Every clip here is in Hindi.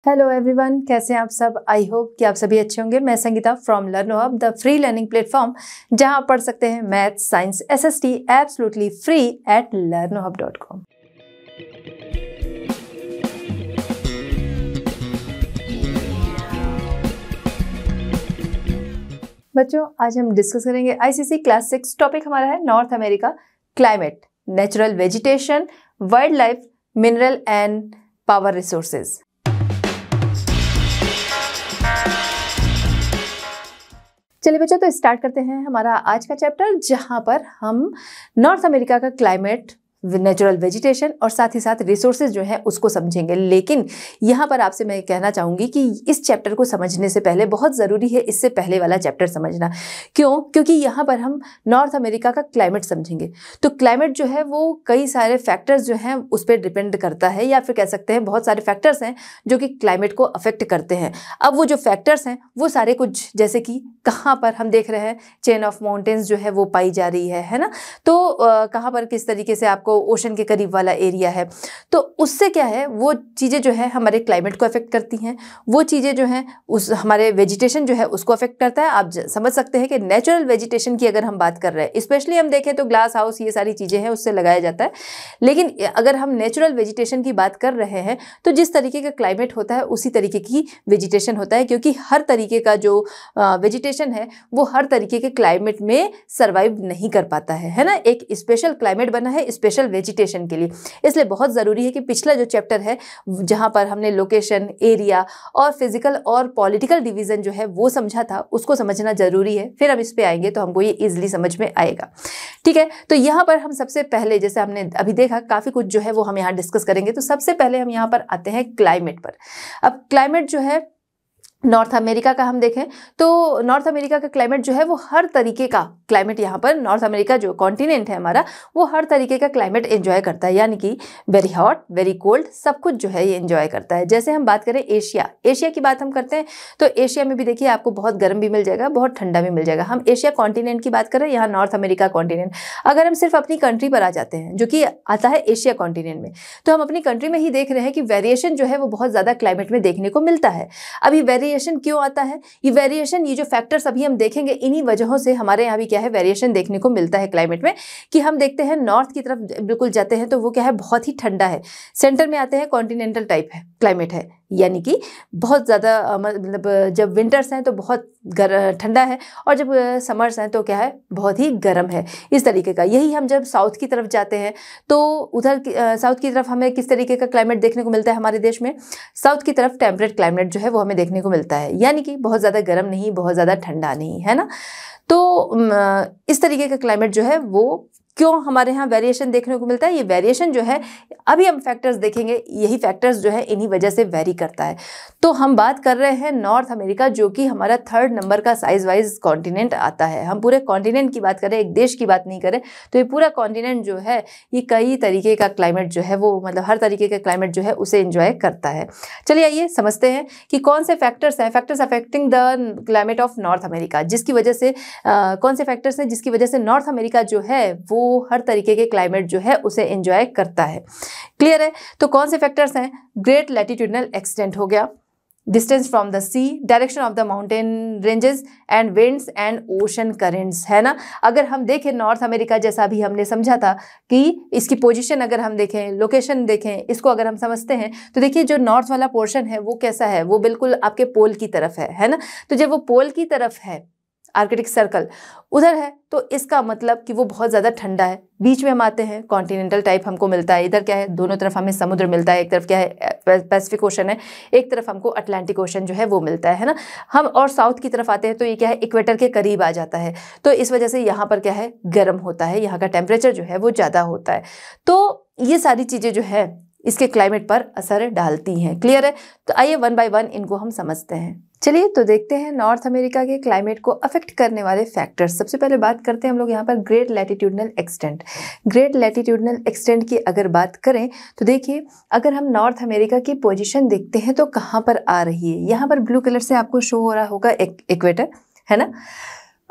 हेलो एवरीवन, कैसे हैं आप सब। आई होप कि आप सभी अच्छे होंगे। मैं Sangeeta from लर्नो hub, the free learning platform जहां आप पढ़ सकते हैं math, science, SST absolutely free at learnohub.com। बच्चों, आज हम डिस्कस करेंगे आईसीसी क्लास 6। टॉपिक हमारा है north America, climate, natural vegetation, wild life, mineral and power resources. चलिए बच्चों, तो स्टार्ट करते हैं हमारा आज का चैप्टर, जहां पर हम नॉर्थ अमेरिका का क्लाइमेट, नेचुरल वेजिटेशन और साथ ही साथ रिसोर्सेज जो है उसको समझेंगे। लेकिन यहाँ पर आपसे मैं कहना चाहूँगी कि इस चैप्टर को समझने से पहले बहुत ज़रूरी है इससे पहले वाला चैप्टर समझना। क्यों? क्योंकि यहाँ पर हम नॉर्थ अमेरिका का क्लाइमेट समझेंगे। तो क्लाइमेट जो है वो कई सारे फैक्टर्स जो हैं उस पर डिपेंड करता है, या फिर कह सकते हैं बहुत सारे फैक्टर्स हैं जो कि क्लाइमेट को अफेक्ट करते हैं। अब वो जो फैक्टर्स हैं वो सारे कुछ, जैसे कि कहाँ पर हम देख रहे हैं चेन ऑफ माउंटेन्स जो है वो पाई जा रही है ना। तो कहाँ पर किस तरीके से आपको ओशन के करीब वाला एरिया है, तो उससे क्या है, वो चीज़ें जो है हमारे क्लाइमेट को अफेक्ट करती हैं। वो चीज़ें जो हैं उस हमारे वेजिटेशन जो है उसको अफेक्ट करता है। आप समझ सकते हैं कि नेचुरल वेजिटेशन की अगर हम बात कर रहे हैं, स्पेशली हम देखें तो ग्लास हाउस, ये सारी चीज़ें हैं उससे लगाया जाता है। लेकिन अगर हम नेचुरल वेजिटेशन की बात कर रहे हैं तो जिस तरीके का क्लाइमेट होता है उसी तरीके की वेजिटेशन होता है, क्योंकि हर तरीके का जो वेजिटेशन है वो हर तरीके के क्लाइमेट में सर्वाइव नहीं कर पाता है ना। एक स्पेशल क्लाइमेट बना है स्पेशल वेजिटेशन के लिए। इसलिए बहुत ज़रूरी है कि पिछला जो चैप्टर है जहाँ पर हमने लोकेशन, एरिया और फिजिकल और पॉलिटिकल डिवीज़न जो है वो समझा था, उसको समझना ज़रूरी है। फिर हम इस पे आएंगे तो हमको ये ईजिली समझ में आएगा। ठीक है, तो यहाँ पर हम सबसे पहले, जैसे हमने अभी देखा काफ़ी कुछ जो है वो हम यहाँ डिस्कस करेंगे। तो सबसे पहले हम यहाँ पर आते हैं क्लाइमेट पर। अब क्लाइमेट जो है नॉर्थ अमेरिका का हम देखें तो नॉर्थ अमेरिका का क्लाइमेट जो है वो हर तरीके का क्लाइमेट, यहाँ पर नॉर्थ अमेरिका जो कॉन्टिनेंट है हमारा, वो हर तरीके का क्लाइमेट एंजॉय करता है। यानी कि वेरी हॉट, वेरी कोल्ड, सब कुछ जो है ये एंजॉय करता है। जैसे हम बात करें एशिया की बात हम करते हैं तो एशिया में भी देखिए आपको बहुत गर्म भी मिल जाएगा, बहुत ठंडा भी मिल जाएगा। हम एशिया कॉन्टिनेंट की बात करें, यहाँ नॉर्थ अमेरिका कॉन्टिनेंट। अगर हम सिर्फ अपनी कंट्री पर आ जाते हैं जो कि आता है एशिया कॉन्टिनेंट में, तो हम अपनी कंट्री में ही देख रहे हैं कि वेरिएशन जो है वो बहुत ज़्यादा क्लाइमेट में देखने को मिलता है। अभी वेरिएशन क्यों आता है? ये वेरिएशन, ये जो फैक्टर्स अभी हम देखेंगे, इन्हीं वजहों से हमारे यहाँ भी क्या है, वेरिएशन देखने को मिलता है क्लाइमेट में। कि हम देखते हैं नॉर्थ की तरफ बिल्कुल जाते हैं तो वो क्या है, बहुत ही ठंडा है। सेंटर में आते हैं कॉन्टिनेंटल टाइप है क्लाइमेट है, यानी कि बहुत ज़्यादा मतलब जब विंटर्स हैं तो बहुत ठंडा है, और जब समर्स हैं तो क्या है, बहुत ही गर्म है, इस तरीके का। यही हम जब साउथ की तरफ जाते हैं तो उधर साउथ की तरफ हमें किस तरीके का क्लाइमेट देखने को मिलता है हमारे देश में। साउथ की तरफ टेम्परेट क्लाइमेट जो है वो हमें देखने को मिलता है, यानी कि बहुत ज़्यादा गर्म नहीं, बहुत ज़्यादा ठंडा नहीं, है ना। तो इस तरीके का क्लाइमेट जो है वो क्यों हमारे यहाँ वेरिएशन देखने को मिलता है। ये वेरिएशन जो है, अभी हम फैक्टर्स देखेंगे, यही फैक्टर्स जो है इन्हीं वजह से वेरी करता है। तो हम बात कर रहे हैं नॉर्थ अमेरिका, जो कि हमारा 3rd नंबर का साइज वाइज कॉन्टिनेंट आता है। हम पूरे कॉन्टिनेंट की बात करें, एक देश की बात नहीं करें, तो ये पूरा कॉन्टिनेंट जो है ये कई तरीके का क्लाइमेट जो है वो, मतलब हर तरीके का क्लाइमेट जो है उसे एंजॉय करता है। चलिए आइए समझते हैं कि कौन से फैक्टर्स हैं, factors affecting the climate of North America, जिसकी वजह से कौन से फैक्टर्स हैं जिसकी वजह से नॉर्थ अमेरिका जो है वो हर तरीके के क्लाइमेट जो है उसे एंजॉय करता है। क्लियर है? तो कौन से फैक्टर्स हैं? ग्रेट लैटिट्यूडनल एक्सटेंट हो गया, distance from the sea, direction of the mountain ranges and winds and ocean currents, है ना। अगर हम देखें नॉर्थ अमेरिका, जैसा भी हमने समझा था कि इसकी पोजीशन अगर हम देखें, लोकेशन देखें, इसको अगर हम समझते हैं तो देखिए जो नॉर्थ वाला पोर्शन है वो कैसा है, वो बिल्कुल आपके पोल की तरफ है ना। तो जब वो पोल की तरफ है, आर्कटिक सर्कल उधर है, तो इसका मतलब कि वो बहुत ज़्यादा ठंडा है। बीच में हम आते हैं, कॉन्टिनेंटल टाइप हमको मिलता है। इधर क्या है, दोनों तरफ हमें समुद्र मिलता है, एक तरफ क्या है पैसिफिक ओशन है, एक तरफ हमको अटलांटिक ओशन जो है वो मिलता है ना। हम और साउथ की तरफ आते हैं तो ये क्या है, इक्वेटर के करीब आ जाता है, तो इस वजह से यहाँ पर क्या है, गर्म होता है, यहाँ का टेम्परेचर जो है वो ज़्यादा होता है। तो ये सारी चीज़ें जो है इसके क्लाइमेट पर असर डालती हैं। क्लियर है? तो आइए वन बाय वन इनको हम समझते हैं। चलिए तो देखते हैं नॉर्थ अमेरिका के क्लाइमेट को अफेक्ट करने वाले फैक्टर्स। सबसे पहले बात करते हैं हम लोग यहाँ पर great latitudinal extent. Great latitudinal extent की अगर बात करें तो देखिए, अगर हम नॉर्थ अमेरिका की पोजीशन देखते हैं तो कहाँ पर आ रही है, यहाँ पर ब्लू कलर से आपको शो हो रहा होगा इक्वेटर, है ना।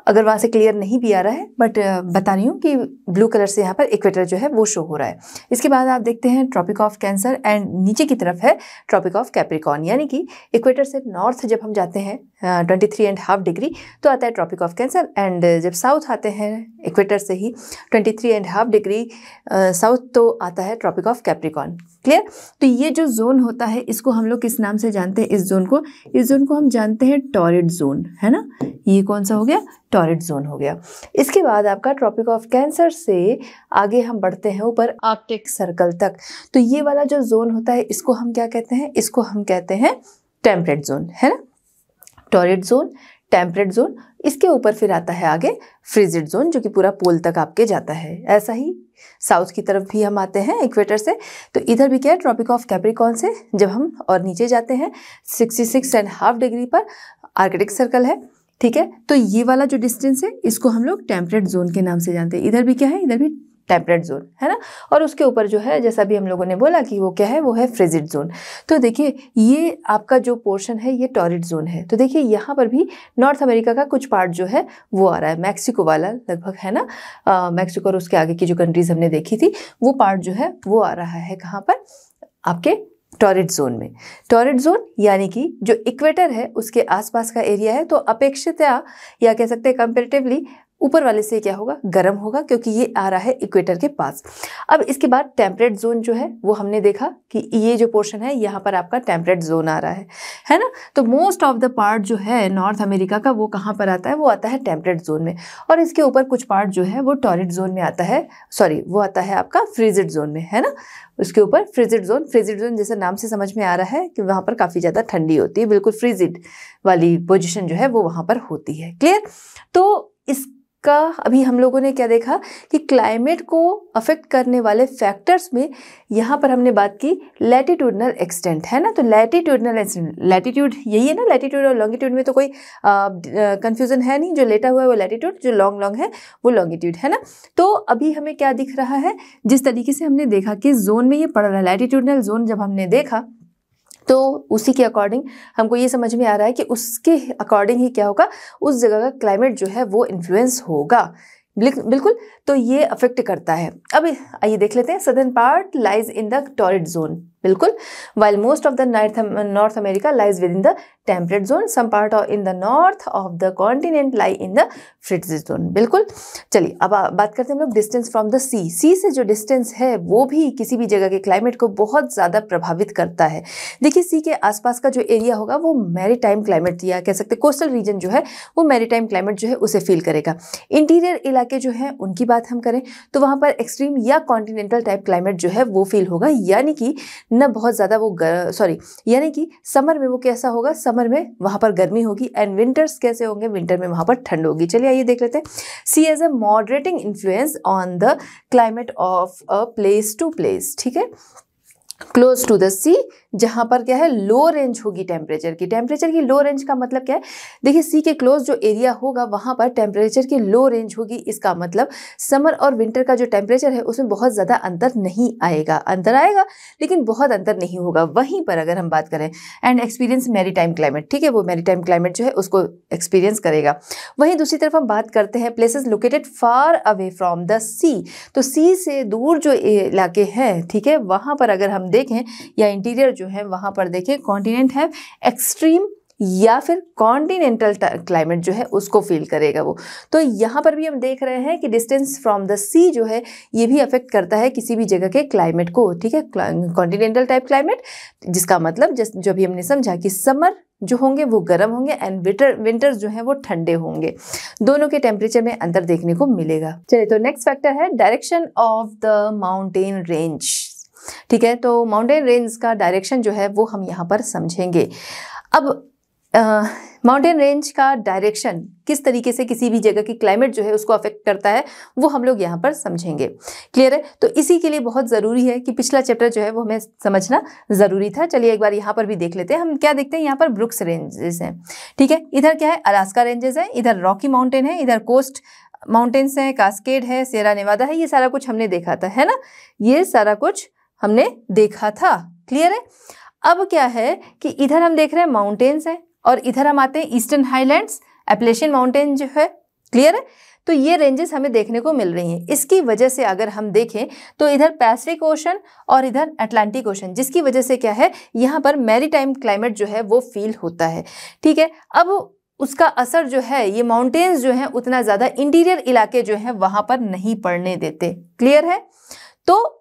अगर वहाँ से क्लियर नहीं भी आ रहा है, बट बता रही हूँ कि ब्लू कलर से यहाँ पर इक्वेटर जो है वो शो हो रहा है। इसके बाद आप देखते हैं ट्रॉपिक ऑफ कैंसर एंड नीचे की तरफ है ट्रॉपिक ऑफ कैप्रिकॉर्न, यानी कि इक्वेटर से नॉर्थ जब हम जाते हैं 23.5 डिग्री तो आता है ट्रॉपिक ऑफ कैंसर, एंड जब साउथ आते हैं इक्वेटर से ही 23.5 डिग्री साउथ तो आता है ट्रॉपिक ऑफ कैप्रिकॉर्न। क्लियर? तो ये जो जोन होता है इसको हम लोग किस नाम से जानते हैं? इस जोन को हम जानते हैं टॉरिड जोन, है ना। ये कौन सा हो गया? टॉरिड जोन हो गया। इसके बाद आपका ट्रॉपिक ऑफ कैंसर से आगे हम बढ़ते हैं ऊपर आर्कटिक सर्कल तक। तो ये वाला जो जोन होता है इसको हम क्या कहते हैं? इसको हम कहते हैं टेम्परेट जोन, है ना। टॉरिड जोन, टेम्परेट जोन, इसके ऊपर फिर आता है आगे फ्रिजिड जोन जो कि पूरा पोल तक आपके जाता है। ऐसा ही साउथ की तरफ भी हम आते हैं इक्वेटर से, तो इधर भी क्या है? ट्रॉपिक ऑफ कैप्रिकॉर्न से जब हम और नीचे जाते हैं 66.5 डिग्री पर आर्कटिक सर्कल है, ठीक है। तो ये वाला जो डिस्टेंस है इसको हम लोग टेम्परेट जोन के नाम से जानते हैं। इधर भी क्या है? इधर भी टेम्परेट जोन, है ना। और उसके ऊपर जो है जैसा भी हम लोगों ने बोला कि वो क्या है? वो है फ्रिजिड जोन। तो देखिए ये आपका जो पोर्शन है ये टॉरिड जोन है। तो देखिए यहाँ पर भी नॉर्थ अमेरिका का कुछ पार्ट जो है वो आ रहा है, मैक्सिको वाला लगभग, है ना। मैक्सिको और उसके आगे की जो कंट्रीज हमने देखी थी वो पार्ट जो है वो आ रहा है कहाँ पर? आपके टॉरिड जोन में। टॉरिड जोन यानी कि जो इक्वेटर है उसके आसपास का एरिया है, तो अपेक्षितया या कह सकते हैं कंपेरेटिवली ऊपर वाले से क्या होगा? गर्म होगा, क्योंकि ये आ रहा है इक्वेटर के पास। अब इसके बाद टेम्परेट जोन जो है वो हमने देखा कि ये जो पोर्शन है यहाँ पर आपका टेम्परेट जोन आ रहा है ना। तो मोस्ट ऑफ द पार्ट जो है नॉर्थ अमेरिका का वो कहाँ पर आता है? वो आता है टेम्परेट जोन में। और इसके ऊपर कुछ पार्ट जो है वो टॉरिड जोन में आता है, सॉरी वो आता है आपका फ्रिजिड जोन में, है ना। उसके ऊपर फ्रिजिड जोन जैसे नाम से समझ में आ रहा है कि वहाँ पर काफ़ी ज़्यादा ठंडी होती है, बिल्कुल फ्रिजिड वाली पोजिशन जो है वो वहाँ पर होती है। क्लियर? तो इसका अभी हम लोगों ने क्या देखा कि क्लाइमेट को अफेक्ट करने वाले फैक्टर्स में यहाँ पर हमने बात की लैटिट्यूडनल एक्सटेंट, है ना। तो लैटिट्यूडनल एक्सटेंट, लैटिट्यूड यही है ना, लैटिट्यूड और लॉन्गिट्यूड में तो कोई कंफ्यूजन है नहीं। जो लेटा हुआ है वो लैटिट्यूड, जो लॉन्ग है वो लॉन्गिट्यूड, है ना। तो अभी हमें क्या दिख रहा है? जिस तरीके से हमने देखा कि जोन में ये पड़ रहा है, लैटिट्यूडनल जोन जब हमने देखा तो उसी के अकॉर्डिंग हमको ये समझ में आ रहा है कि उसके अकॉर्डिंग ही क्या होगा? उस जगह का क्लाइमेट जो है वो इन्फ्लुएंस होगा, बिल्कुल। तो ये अफेक्ट करता है। अब आइए देख लेते हैं। Southern part lies in the torrid zone, बिल्कुल, while most of the North America lies within the temperate zone, some part in the north of the continent lie in the frigid zone, बिल्कुल। चलिए अब बात करते हैं हम लोग डिस्टेंस फ्रॉम द सी से जो डिस्टेंस है वो भी किसी भी जगह के क्लाइमेट को बहुत ज़्यादा प्रभावित करता है। देखिए सी के आसपास का जो एरिया होगा वो मैरीटाइम क्लाइमेट या कह सकते कोस्टल रीजन जो है वो मैरीटाइम क्लाइमेट जो है उसे फील करेगा। इंटीरियर इलाके जो है उनकी बात हम करें तो वहाँ पर एक्सट्रीम या कॉन्टिनेंटल टाइप क्लाइमेट जो है वो फील होगा, यानी कि न बहुत ज़्यादा वो यानी कि समर में वो कैसा होगा? समर में वहाँ पर गर्मी होगी, एंड विंटर्स कैसे होंगे? विंटर में वहाँ पर ठंड होगी। चलिए आइए देख लेते हैं। Sea as a moderating influence on the climate of a place to place, ठीक है। क्लोज टू द सी, जहाँ पर क्या है? लो रेंज होगी टेम्परेचर की लो रेंज का मतलब क्या है? देखिए सी के क्लोज जो एरिया होगा वहाँ पर टेम्परेचर की लो रेंज होगी। इसका मतलब समर और विंटर का जो टेम्परेचर है उसमें बहुत ज़्यादा अंतर नहीं आएगा, अंतर आएगा लेकिन बहुत अंतर नहीं होगा। वहीं पर अगर हम बात करें एंड एक्सपीरियंस मैरीटाइम क्लाइमेट, ठीक है, वो मैरीटाइम क्लाइमेट जो है उसको एक्सपीरियंस करेगा। वहीं दूसरी तरफ हम बात करते हैं places located far away from the sea, तो सी से दूर जो इलाके हैं, ठीक है, वहाँ पर अगर हम देखें या इंटीरियर जो है वहां पर देखें कॉन्टिनेंट है एक्सट्रीम या फिर कॉन्टिनेंटल क्लाइमेट जो है उसको फील करेगा वो। तो यहाँ पर भी हम देख रहे हैं कि डिस्टेंस फ्रॉम द सी जो है ये भी अफेक्ट करता है किसी भी जगह के क्लाइमेट को, ठीक है, कॉन्टिनेंटल टाइप क्लाइमेट, जिसका मतलब जो भी हमने समझा कि समर जो होंगे वो गर्म होंगे एंड विंटर्स जो है वो ठंडे होंगे। दोनों के टेम्परेचर में अंतर देखने को मिलेगा। चलिए तो नेक्स्ट फैक्टर है direction of the mountain range, ठीक है। तो माउंटेन रेंज का डायरेक्शन जो है वो हम यहाँ पर समझेंगे। अब माउंटेन रेंज का डायरेक्शन किस तरीके से किसी भी जगह की क्लाइमेट जो है उसको अफेक्ट करता है वो हम लोग यहाँ पर समझेंगे। क्लियर है? तो इसी के लिए बहुत ज़रूरी है कि पिछला चैप्टर जो है वो हमें समझना ज़रूरी था। चलिए एक बार यहाँ पर भी देख लेते हैं। हम क्या देखते हैं? यहाँ पर ब्रुक्स रेंजेस हैं, ठीक है। इधर क्या है? अलास्का रेंजेस है, इधर रॉकी माउंटेन है, इधर कोस्ट माउंटेन्स हैं, कास्केड है, सियरा नेवादा है। ये सारा कुछ हमने देखा था, है ना, ये सारा कुछ हमने देखा था। क्लियर है? अब क्या है कि इधर हम देख रहे हैं माउंटेन्स हैं और इधर हम आते हैं ईस्टर्न हाईलैंड्स, एप्लेशियन माउंटेन जो है क्लियर है? तो ये रेंजेस हमें देखने को मिल रही हैं। इसकी वजह से अगर हम देखें तो इधर पैसिफिक ओशन और इधर अटलांटिक ओशन, जिसकी वजह से क्या है, यहाँ पर मैरीटाइम क्लाइमेट जो है वो फील होता है। ठीक है, अब उसका असर जो है ये माउंटेन्स जो है उतना ज़्यादा इंटीरियर इलाके जो है वहाँ पर नहीं पड़ने देते। क्लियर है? तो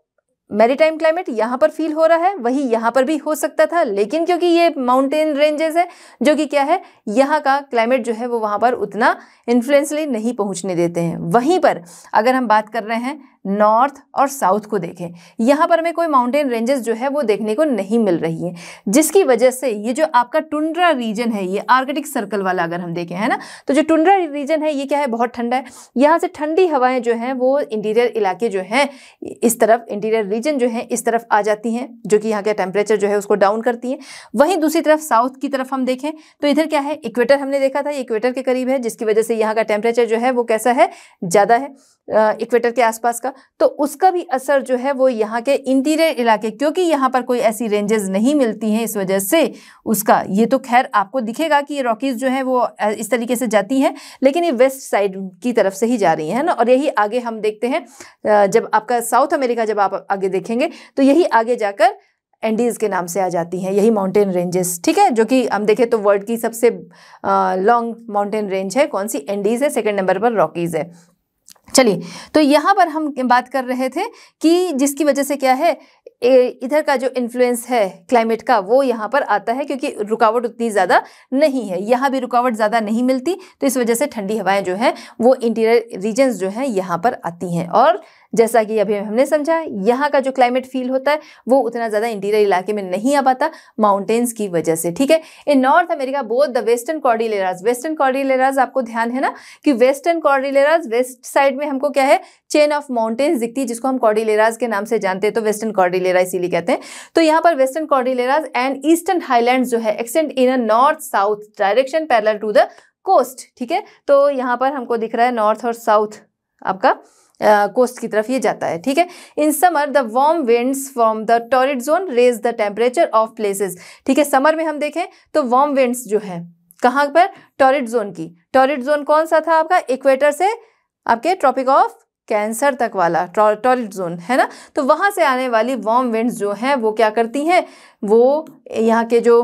मैरीटाइम क्लाइमेट यहाँ पर फील हो रहा है, वही यहाँ पर भी हो सकता था, लेकिन क्योंकि ये माउंटेन रेंजेस है जो कि क्या है, यहाँ का क्लाइमेट जो है वो वहाँ पर उतना इन्फ्लुएंसली नहीं पहुँचने देते हैं। वहीं पर अगर हम बात कर रहे हैं नॉर्थ और साउथ को देखें, यहाँ पर हमें कोई माउंटेन रेंजेस जो है वो देखने को नहीं मिल रही है, जिसकी वजह से ये जो आपका टुंड्रा रीजन है, ये आर्कटिक सर्कल वाला अगर हम देखें, है ना, तो जो टुंड्रा रीजन है ये क्या है, बहुत ठंडा है। यहाँ से ठंडी हवाएं जो हैं वो इंटीरियर इलाके जो हैं इस तरफ, इंटीरियर रीजन जो है इस तरफ आ जाती हैं, जो कि यहाँ के टेम्परेचर जो है उसको डाउन करती हैं। वहीं दूसरी तरफ साउथ की तरफ हम देखें तो इधर क्या है, इक्वेटर हमने देखा था, इक्वेटर के करीब है, जिसकी वजह से यहाँ का टेम्परेचर जो है वो कैसा है, ज़्यादा है इक्वेटर के आसपास का। तो उसका भी असर जो है वो यहाँ के इंटीरियर इलाके, क्योंकि यहाँ पर कोई ऐसी रेंजेस नहीं मिलती हैं, इस वजह से उसका, ये तो खैर आपको दिखेगा कि ये रॉकीज जो है वो इस तरीके से जाती हैं, लेकिन ये वेस्ट साइड की तरफ से ही जा रही है ना। और यही आगे हम देखते हैं, जब आपका साउथ अमेरिका जब आप आगे देखेंगे तो यही आगे जाकर एंडीज के नाम से आ जाती हैं, यही माउंटेन रेंजेस। ठीक है, जो कि हम देखें तो वर्ल्ड की सबसे लॉन्ग माउंटेन रेंज है कौन सी, एंडीज है, सेकंड नंबर पर रॉकीज है। चलिए, तो यहाँ पर हम बात कर रहे थे कि जिसकी वजह से क्या है, इधर का जो इन्फ्लुएंस है क्लाइमेट का वो यहाँ पर आता है, क्योंकि रुकावट उतनी ज़्यादा नहीं है, यहाँ भी रुकावट ज़्यादा नहीं मिलती, तो इस वजह से ठंडी हवाएं जो हैं वो इंटीरियर रीजन्स जो हैं यहाँ पर आती हैं। और जैसा कि अभी हमने समझा, यहाँ का जो क्लाइमेट फील होता है वो उतना ज़्यादा इंटीरियर इलाके में नहीं आ पाता माउंटेन्स की वजह से। ठीक है, in North America both the western cordilleras आपको ध्यान है ना कि वेस्टर्न कॉर्डिलेराज, वेस्ट साइड में हमको क्या है, चेन ऑफ माउंटेन्स दिखती है, जिसको हम कॉर्डिलेराज के नाम से जानते हैं, तो वेस्टर्न कॉर्डिलेरा इसीलिए कहते हैं। तो यहाँ पर western cordilleras and eastern highlands जो है extend in a north south direction parallel to the coast. ठीक है, तो यहाँ पर हमको दिख रहा है नॉर्थ और साउथ आपका कोस्ट की तरफ ये जाता है। ठीक है, in summer the warm winds from the torrid zone raise the temperature of places. ठीक है, समर में हम देखें तो वार्म विंड्स जो है कहाँ पर, टॉरिड जोन की, टॉरिड जोन कौन सा था आपका, इक्वेटर से आपके ट्रॉपिक ऑफ कैंसर तक वाला टॉरिड जोन है ना। तो वहां से आने वाली वार्म विंड्स जो हैं वो क्या करती हैं, वो यहाँ के जो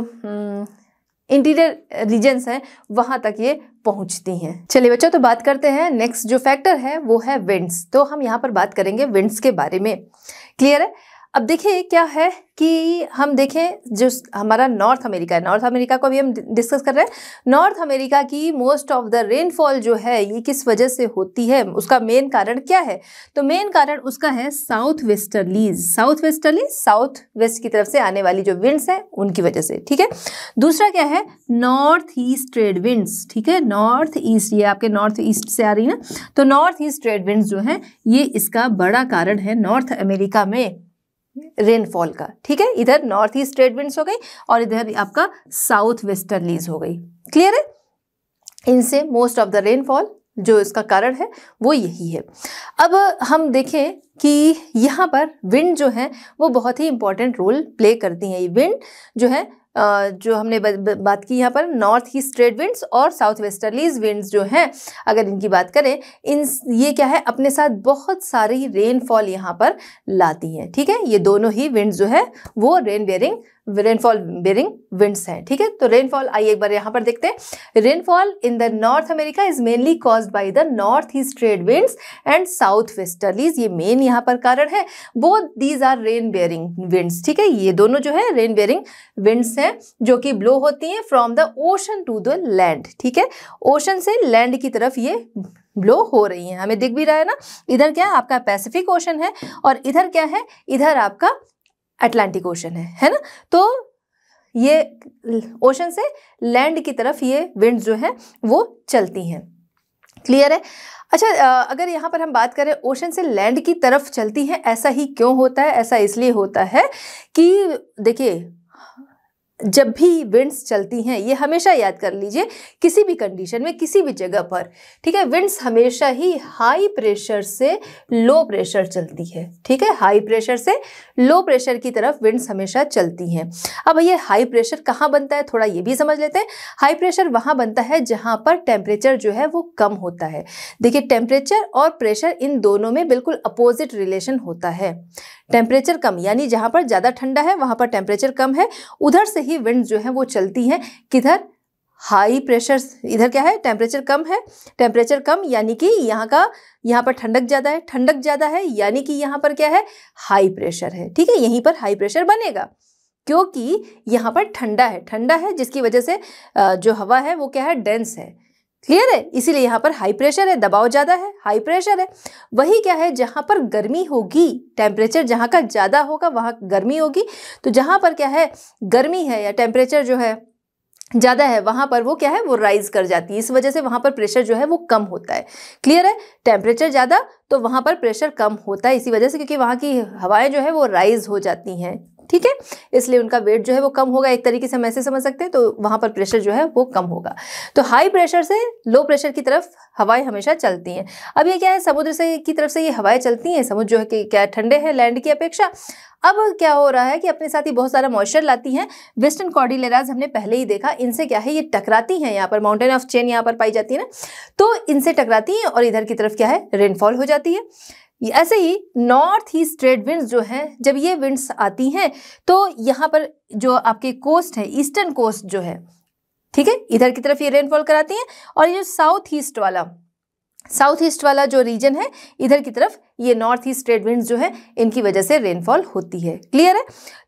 इंटीरियर रीजन्स हैं वहां तक ये पहुंचती हैं। चलिए बच्चों, तो बात करते हैं नेक्स्ट जो फैक्टर है वो है विंड्स। तो हम यहाँ पर बात करेंगे विंड्स के बारे में। क्लियर है? अब देखिए क्या है कि हम देखें जो हमारा नॉर्थ अमेरिका है, नॉर्थ अमेरिका को भी हम डिस्कस कर रहे हैं। नॉर्थ अमेरिका की मोस्ट ऑफ द रेनफॉल जो है ये किस वजह से होती है, उसका मेन कारण क्या है, तो मेन कारण उसका है साउथ वेस्टर्लीज, साउथ वेस्ट की तरफ से आने वाली जो विंड्स हैं उनकी वजह से। ठीक है, दूसरा क्या है, नॉर्थ ईस्ट ट्रेड विंड्स। ठीक है, नॉर्थ ईस्ट, ये आपके नॉर्थ ईस्ट से आ रही है ना, तो नॉर्थ ईस्ट ट्रेड विंड्स जो है ये इसका बड़ा कारण है नॉर्थ अमेरिका में रेनफॉल का। ठीक है, इधर नॉर्थ ईस्ट ट्रेड विंड्स हो गई और इधर आपका साउथ वेस्टर्लीज हो गई। क्लियर है? इनसे मोस्ट ऑफ द रेनफॉल जो इसका कारण है वो यही है। अब हम देखें कि यहाँ पर विंड जो है वो बहुत ही इंपॉर्टेंट रोल प्ले करती हैं। ये विंड जो है जो हमने बात की यहाँ पर नॉर्थ ईस्ट ट्रेड विंड्स और साउथ वेस्टर्लीज विंड्स जो हैं, अगर इनकी बात करें, ये क्या है, अपने साथ बहुत सारी रेनफॉल यहाँ पर लाती हैं। ठीक है, ये दोनों ही विंड्स जो है वो रेनफॉल बेरिंग विंड्स हैं। ठीक है, तो रेनफॉल आइए एक बार यहाँ पर देखते हैं। Rainfall in the North America is mainly caused by the north east trade winds and south westerlies, ये मेन यहाँ पर कारण है। Both these are rain bearing winds. ठीक है, ये दोनों जो है रेन बेयरिंग विंड्स हैं जो कि ब्लो होती हैं from the ocean to the land. ठीक है, ओशन से लैंड की तरफ ये ब्लो हो रही हैं, हमें दिख भी रहा है ना। इधर क्या है, आपका पैसिफिक ओशन है और इधर क्या है, इधर आपका अटलांटिक ओशन है ना। तो ये ओशन से लैंड की तरफ ये विंड्स जो है वो चलती हैं। क्लियर है? अच्छा, अगर यहाँ पर हम बात करें ओशन से लैंड की तरफ चलती हैं, ऐसा ही क्यों होता है? ऐसा इसलिए होता है कि देखिए जब भी विंड्स चलती हैं, ये हमेशा याद कर लीजिए किसी भी कंडीशन में किसी भी जगह पर, ठीक है, विंड्स हमेशा ही हाई प्रेशर से लो प्रेशर चलती है, ठीक है, हाई प्रेशर से लो प्रेशर की तरफ विंड्स हमेशा चलती हैं। अब ये हाई प्रेशर कहाँ बनता है, थोड़ा ये भी समझ लेते हैं। हाई प्रेशर वहाँ बनता है जहाँ पर टेम्परेचर जो है वो कम होता है। देखिए, टेम्परेचर और प्रेशर इन दोनों में बिल्कुल अपोजिट रिलेशन होता है। टेम्परेचर कम यानी जहाँ पर ज़्यादा ठंडा है वहाँ पर टेम्परेचर कम है, उधर से ही विंड जो है वो चलती हैं किधर, हाई प्रेशर। इधर क्या है, टेम्परेचर कम है, टेम्परेचर कम यानी कि यहाँ पर ठंडक ज़्यादा है, ठंडक ज़्यादा है यानी कि यहाँ पर क्या है, हाई प्रेशर है, ठीक है, यहीं पर हाई प्रेशर बनेगा क्योंकि यहाँ पर ठंडा है जिसकी वजह से जो हवा है वो क्या है, डेंस है। क्लियर है, इसीलिए यहाँ पर हाई प्रेशर है, दबाव ज़्यादा है, हाई प्रेशर है। वही क्या है, जहाँ पर गर्मी होगी, टेम्परेचर जहाँ का ज़्यादा होगा वहाँ गर्मी होगी, तो जहाँ पर क्या है गर्मी है या टेम्परेचर जो है ज़्यादा है वहाँ पर वो क्या है, वो राइज कर जाती है, इस वजह से वहाँ पर प्रेशर जो है वो कम होता है। क्लियर है, टेम्परेचर ज़्यादा तो वहाँ पर प्रेशर कम होता है इसी वजह से, क्योंकि वहाँ की हवाएं जो है वो राइज हो जाती हैं, ठीक है, इसलिए उनका वेट जो है वो कम होगा। एक तरीके से हम ऐसे समझ सकते हैं, तो वहाँ पर प्रेशर जो है वो कम होगा। तो हाई प्रेशर से लो प्रेशर की तरफ हवाएं हमेशा चलती हैं। अब ये क्या है, समुद्र से की तरफ से ये हवाएं चलती हैं, समुद्र जो है कि क्या ठंडे हैं लैंड की अपेक्षा। अब क्या हो रहा है कि अपने साथ ही बहुत सारा मॉइस्चर लाती हैं। वेस्टर्न कॉर्डिलेराज हमने पहले ही देखा, इनसे क्या है ये टकराती हैं, यहाँ पर माउंटेन ऑफ चेन यहाँ पर पाई जाती है ना, तो इनसे टकराती हैं और इधर की तरफ क्या है, रेनफॉल हो जाती है। ऐसे ही नॉर्थ ईस्ट ट्रेड विंड्स जो हैं, जब ये विंड्स आती हैं तो यहाँ पर जो आपके कोस्ट है, ईस्टर्न कोस्ट जो है, ठीक है, इधर की तरफ ये रेनफॉल कराती हैं, और ये जो साउथ ईस्ट वाला जो रीजन है, इधर की तरफ ये नॉर्थ ईस्ट ट्रेड विंड्स जो है इनकी वजह से रेनफॉल होती है। क्लियर है,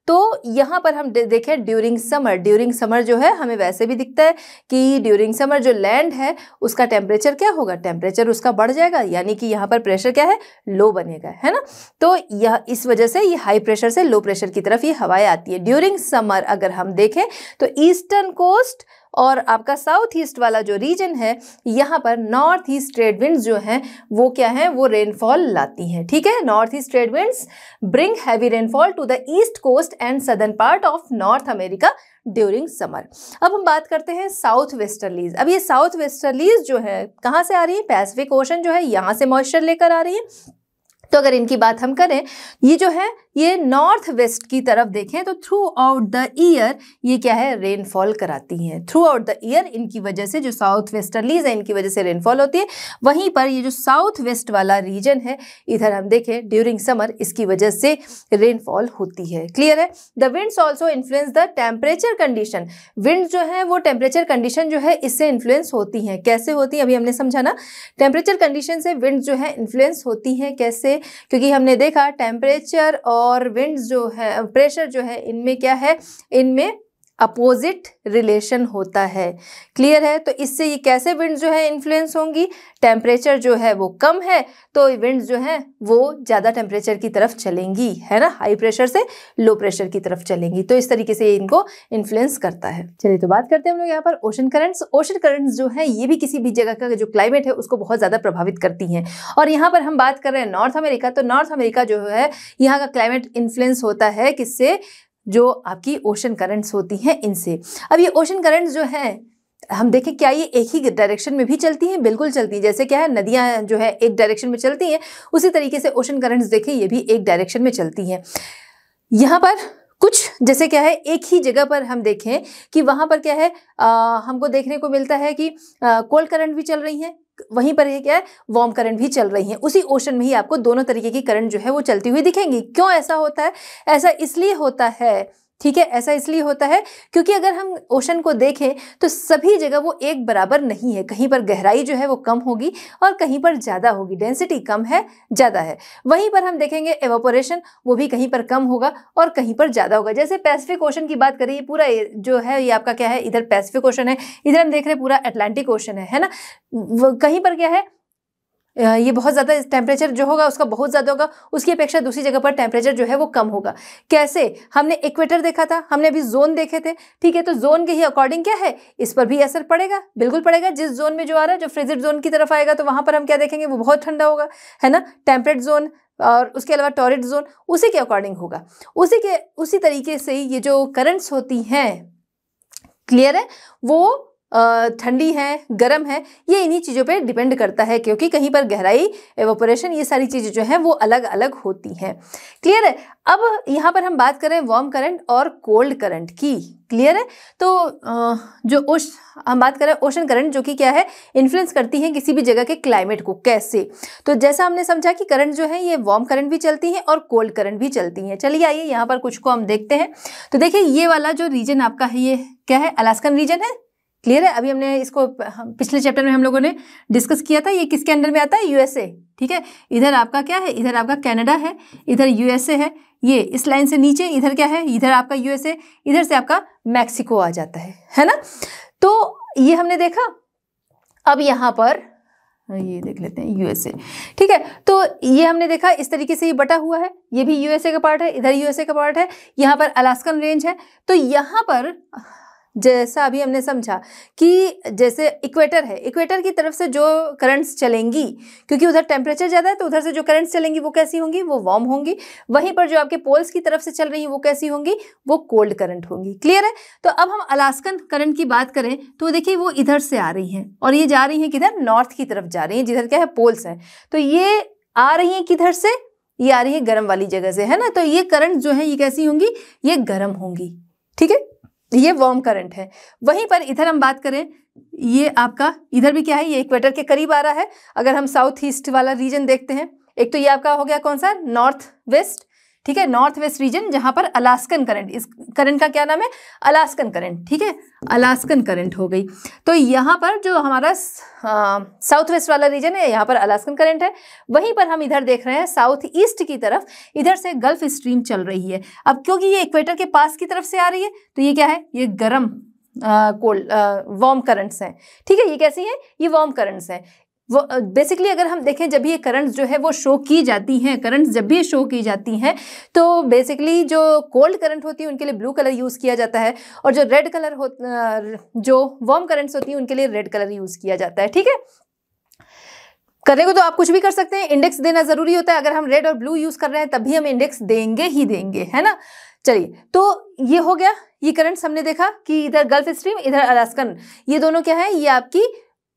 तो यहाँ पर हम देखें ड्यूरिंग समर जो है हमें वैसे भी दिखता है कि ड्यूरिंग समर जो लैंड है उसका टेम्परेचर क्या होगा, टेम्परेचर उसका बढ़ जाएगा, यानी कि यहाँ पर प्रेशर क्या है, लो बनेगा, है ना। तो यह इस वजह से ये हाई प्रेशर से लो प्रेशर की तरफ ये हवाएं आती है ड्यूरिंग समर। अगर हम देखें तो ईस्टर्न कोस्ट और आपका साउथ ईस्ट वाला जो रीजन है, यहाँ पर नॉर्थ ईस्ट ट्रेड विंड्स जो हैं वो क्या है, वो रेनफॉल लाती हैं, ठीक है। North east trade winds bring heavy rainfall to the east coast and southern part of North America during summer. अब हम बात करते हैं साउथ वेस्टर्लीज। अब ये साउथ वेस्टर्लीज जो है कहाँ से आ रही है, पैसिफिक ओशन जो है यहाँ से मॉइस्चर लेकर आ रही है। तो अगर इनकी बात हम करें, ये जो है ये नॉर्थ वेस्ट की तरफ देखें तो थ्रू आउट द ईयर ये क्या है, रेनफॉल कराती हैं। थ्रू आउट द ईयर इनकी वजह से, जो साउथ वेस्टर्लीज है इनकी वजह से रेनफॉल होती है। वहीं पर ये जो साउथ वेस्ट वाला रीजन है, इधर हम देखें ड्यूरिंग समर इसकी वजह से रेनफॉल होती है। क्लियर है, the winds also influence the temperature condition. Wind जो है वो टेम्परेचर कंडीशन जो है इससे इन्फ्लुएंस होती हैं। कैसे होती है, अभी हमने समझा ना, टेम्परेचर कंडीशन से विंड जो है इन्फ्लुएंस होती हैं। कैसे, क्योंकि हमने देखा टेम्परेचर और विंड्स जो है, प्रेशर जो है, इनमें क्या है, इनमें अपोजिट रिलेशन होता है। क्लियर है, तो इससे ये कैसे विंड्स जो है इन्फ्लुएंस होंगी, टेम्परेचर जो है वो कम है तो विंड्स जो है वो ज़्यादा टेम्परेचर की तरफ चलेंगी, है ना, हाई प्रेशर से लो प्रेशर की तरफ चलेंगी। तो इस तरीके से इनको इन्फ्लुएंस करता है। चलिए तो बात करते हैं हम लोग यहाँ पर ओशन करंट्स। ओशन करंट्स जो है ये भी किसी भी जगह का जो क्लाइमेट है उसको बहुत ज़्यादा प्रभावित करती हैं। और यहाँ पर हम बात कर रहे हैं नॉर्थ अमेरिका, तो नॉर्थ अमेरिका जो है यहाँ का क्लाइमेट इन्फ्लुएंस होता है किससे, जो आपकी ओशन करंट्स होती हैं इनसे। अब ये ओशन करंट्स जो हैं हम देखें क्या ये एक ही डायरेक्शन में भी चलती हैं, बिल्कुल चलती हैं। जैसे क्या है, नदियां जो है एक डायरेक्शन में चलती हैं, उसी तरीके से ओशन करंट्स देखें ये भी एक डायरेक्शन में चलती हैं। यहाँ पर कुछ जैसे क्या है, एक ही जगह पर हम देखें कि वहाँ पर क्या है, हमको देखने को मिलता है कि कोल्ड करंट भी चल रही हैं, वहीं पर ये क्या है, वार्म करंट भी चल रही हैं। उसी ओशन में ही आपको दोनों तरीके की करंट जो है वो चलती हुई दिखेंगी। क्यों ऐसा होता है, ऐसा इसलिए होता है, ठीक है, ऐसा इसलिए होता है क्योंकि अगर हम ओशन को देखें तो सभी जगह वो एक बराबर नहीं है। कहीं पर गहराई जो है वो कम होगी और कहीं पर ज़्यादा होगी, डेंसिटी कम है ज़्यादा है। वहीं पर हम देखेंगे एवापोरेशन, वो भी कहीं पर कम होगा और कहीं पर ज़्यादा होगा। जैसे पैसिफिक ओशन की बात करें, ये पूरा जो है ये आपका क्या है, इधर पैसिफिक ओशन है, इधर हम देख रहे हैं पूरा अटलांटिक ओशन है ना। कहीं पर क्या है, ये बहुत ज़्यादा टेम्परेचर जो होगा उसका बहुत ज़्यादा होगा, उसकी अपेक्षा दूसरी जगह पर टेम्परेचर जो है वो कम होगा। कैसे, हमने इक्वेटर देखा था, हमने अभी जोन देखे थे, ठीक है, तो जोन के ही अकॉर्डिंग क्या है, इस पर भी असर पड़ेगा, बिल्कुल पड़ेगा। जिस जोन में जो आ रहा है, जो फ्रिजिड जोन की तरफ आएगा तो वहाँ पर हम क्या देखेंगे, वो बहुत ठंडा होगा, है ना। टेम्परेट जोन और उसके अलावा टॉरिड जोन उसी के अकॉर्डिंग होगा। उसी तरीके से ये जो करंट्स होती हैं क्लियर है? वो ठंडी है, गर्म है, ये इन्हीं चीज़ों पे डिपेंड करता है, क्योंकि कहीं पर गहराई, एवोपोरेशन, ये सारी चीज़ें जो हैं वो अलग अलग होती हैं। क्लियर है? अब यहाँ पर हम बात करें वार्म करंट और कोल्ड करंट की। क्लियर है? तो हम बात करें ओशन करंट, जो कि क्या है, इन्फ्लुएंस करती हैं किसी भी जगह के क्लाइमेट को। कैसे? तो जैसा हमने समझा कि करंट जो है ये वार्म करंट भी चलती हैं और कोल्ड करंट भी चलती हैं। चलिए आइए यहाँ पर कुछ को हम देखते हैं। तो देखिए ये वाला जो रीजन आपका है ये क्या है, अलास्कन रीजन है। क्लियर है? अभी हमने इसको पिछले चैप्टर में हम लोगों ने डिस्कस किया था। ये किसके अंडर में आता है? यूएसए। ठीक है, इधर आपका क्या है, इधर आपका कनाडा है, इधर यूएसए है। ये इस लाइन से नीचे इधर क्या है, इधर आपका यूएसए, इधर से आपका मैक्सिको आ जाता है ना। तो ये हमने देखा। अब यहाँ पर ये देख लेते हैं यूएसए। ठीक है, तो ये हमने देखा इस तरीके से ये बटा हुआ है, ये भी यूएसए का पार्ट है, इधर यूएसए का पार्ट है, यहाँ पर अलास्कन रेंज है। तो यहाँ पर जैसा अभी हमने समझा कि जैसे इक्वेटर है, इक्वेटर की तरफ से जो करंट्स चलेंगी, क्योंकि उधर टेम्परेचर ज़्यादा है तो उधर से जो करंट्स चलेंगी वो कैसी होंगी, वो वार्म होंगी। वहीं पर जो आपके पोल्स की तरफ से चल रही हैं वो कैसी होंगी, वो कोल्ड करंट होंगी। क्लियर है? तो अब हम अलास्कन करंट की बात करें तो देखिए वो इधर से आ रही हैं और ये जा रही हैं किधर, नॉर्थ की तरफ जा रही हैं, जिधर क्या है पोल्स हैं। तो ये आ रही हैं किधर से, ये आ रही है गर्म वाली जगह से, है ना। तो ये करंट जो है ये कैसी होंगी, ये गर्म होंगी। ठीक है, ये वार्म करंट है। वहीं पर इधर हम बात करें, ये आपका इधर भी क्या है, ये इक्वेटर के करीब आ रहा है। अगर हम साउथ ईस्ट वाला रीजन देखते हैं, एक तो ये आपका हो गया कौन सा, नॉर्थ वेस्ट। ठीक है, नॉर्थ वेस्ट रीजन, जहां पर अलास्कन करंट, इस करंट का क्या नाम है, अलास्कन करंट। ठीक है, अलास्कन करंट हो गई। तो यहाँ पर जो हमारा साउथ वेस्ट वाला रीजन है, यहाँ पर अलास्कन करंट है। वहीं पर हम इधर देख रहे हैं साउथ ईस्ट की तरफ, इधर से गल्फ स्ट्रीम चल रही है। अब क्योंकि ये इक्वेटर के पास की तरफ से आ रही है तो ये क्या है, ये गर्म कोल्ड वार्म करंट्स हैं। ठीक है, ये कैसी हैं, ये वार्म करंट्स हैं। वो बेसिकली अगर हम देखें, जब ये करंट्स जो है वो शो की जाती हैं, करंट्स जब भी शो की जाती हैं तो बेसिकली जो कोल्ड करंट होती है उनके लिए ब्लू कलर यूज़ किया जाता है, और जो रेड कलर जो वार्म करंट्स होती हैं उनके लिए रेड कलर यूज़ किया जाता है। ठीक है, करने को तो आप कुछ भी कर सकते हैं, इंडेक्स देना ज़रूरी होता है। अगर हम रेड और ब्लू यूज़ कर रहे हैं तब भी हम इंडेक्स देंगे ही देंगे, है ना। चलिए, तो ये हो गया, ये करंट्स हमने देखा कि इधर गल्फ स्ट्रीम, इधर अलास्कन, ये दोनों क्या है, ये आपकी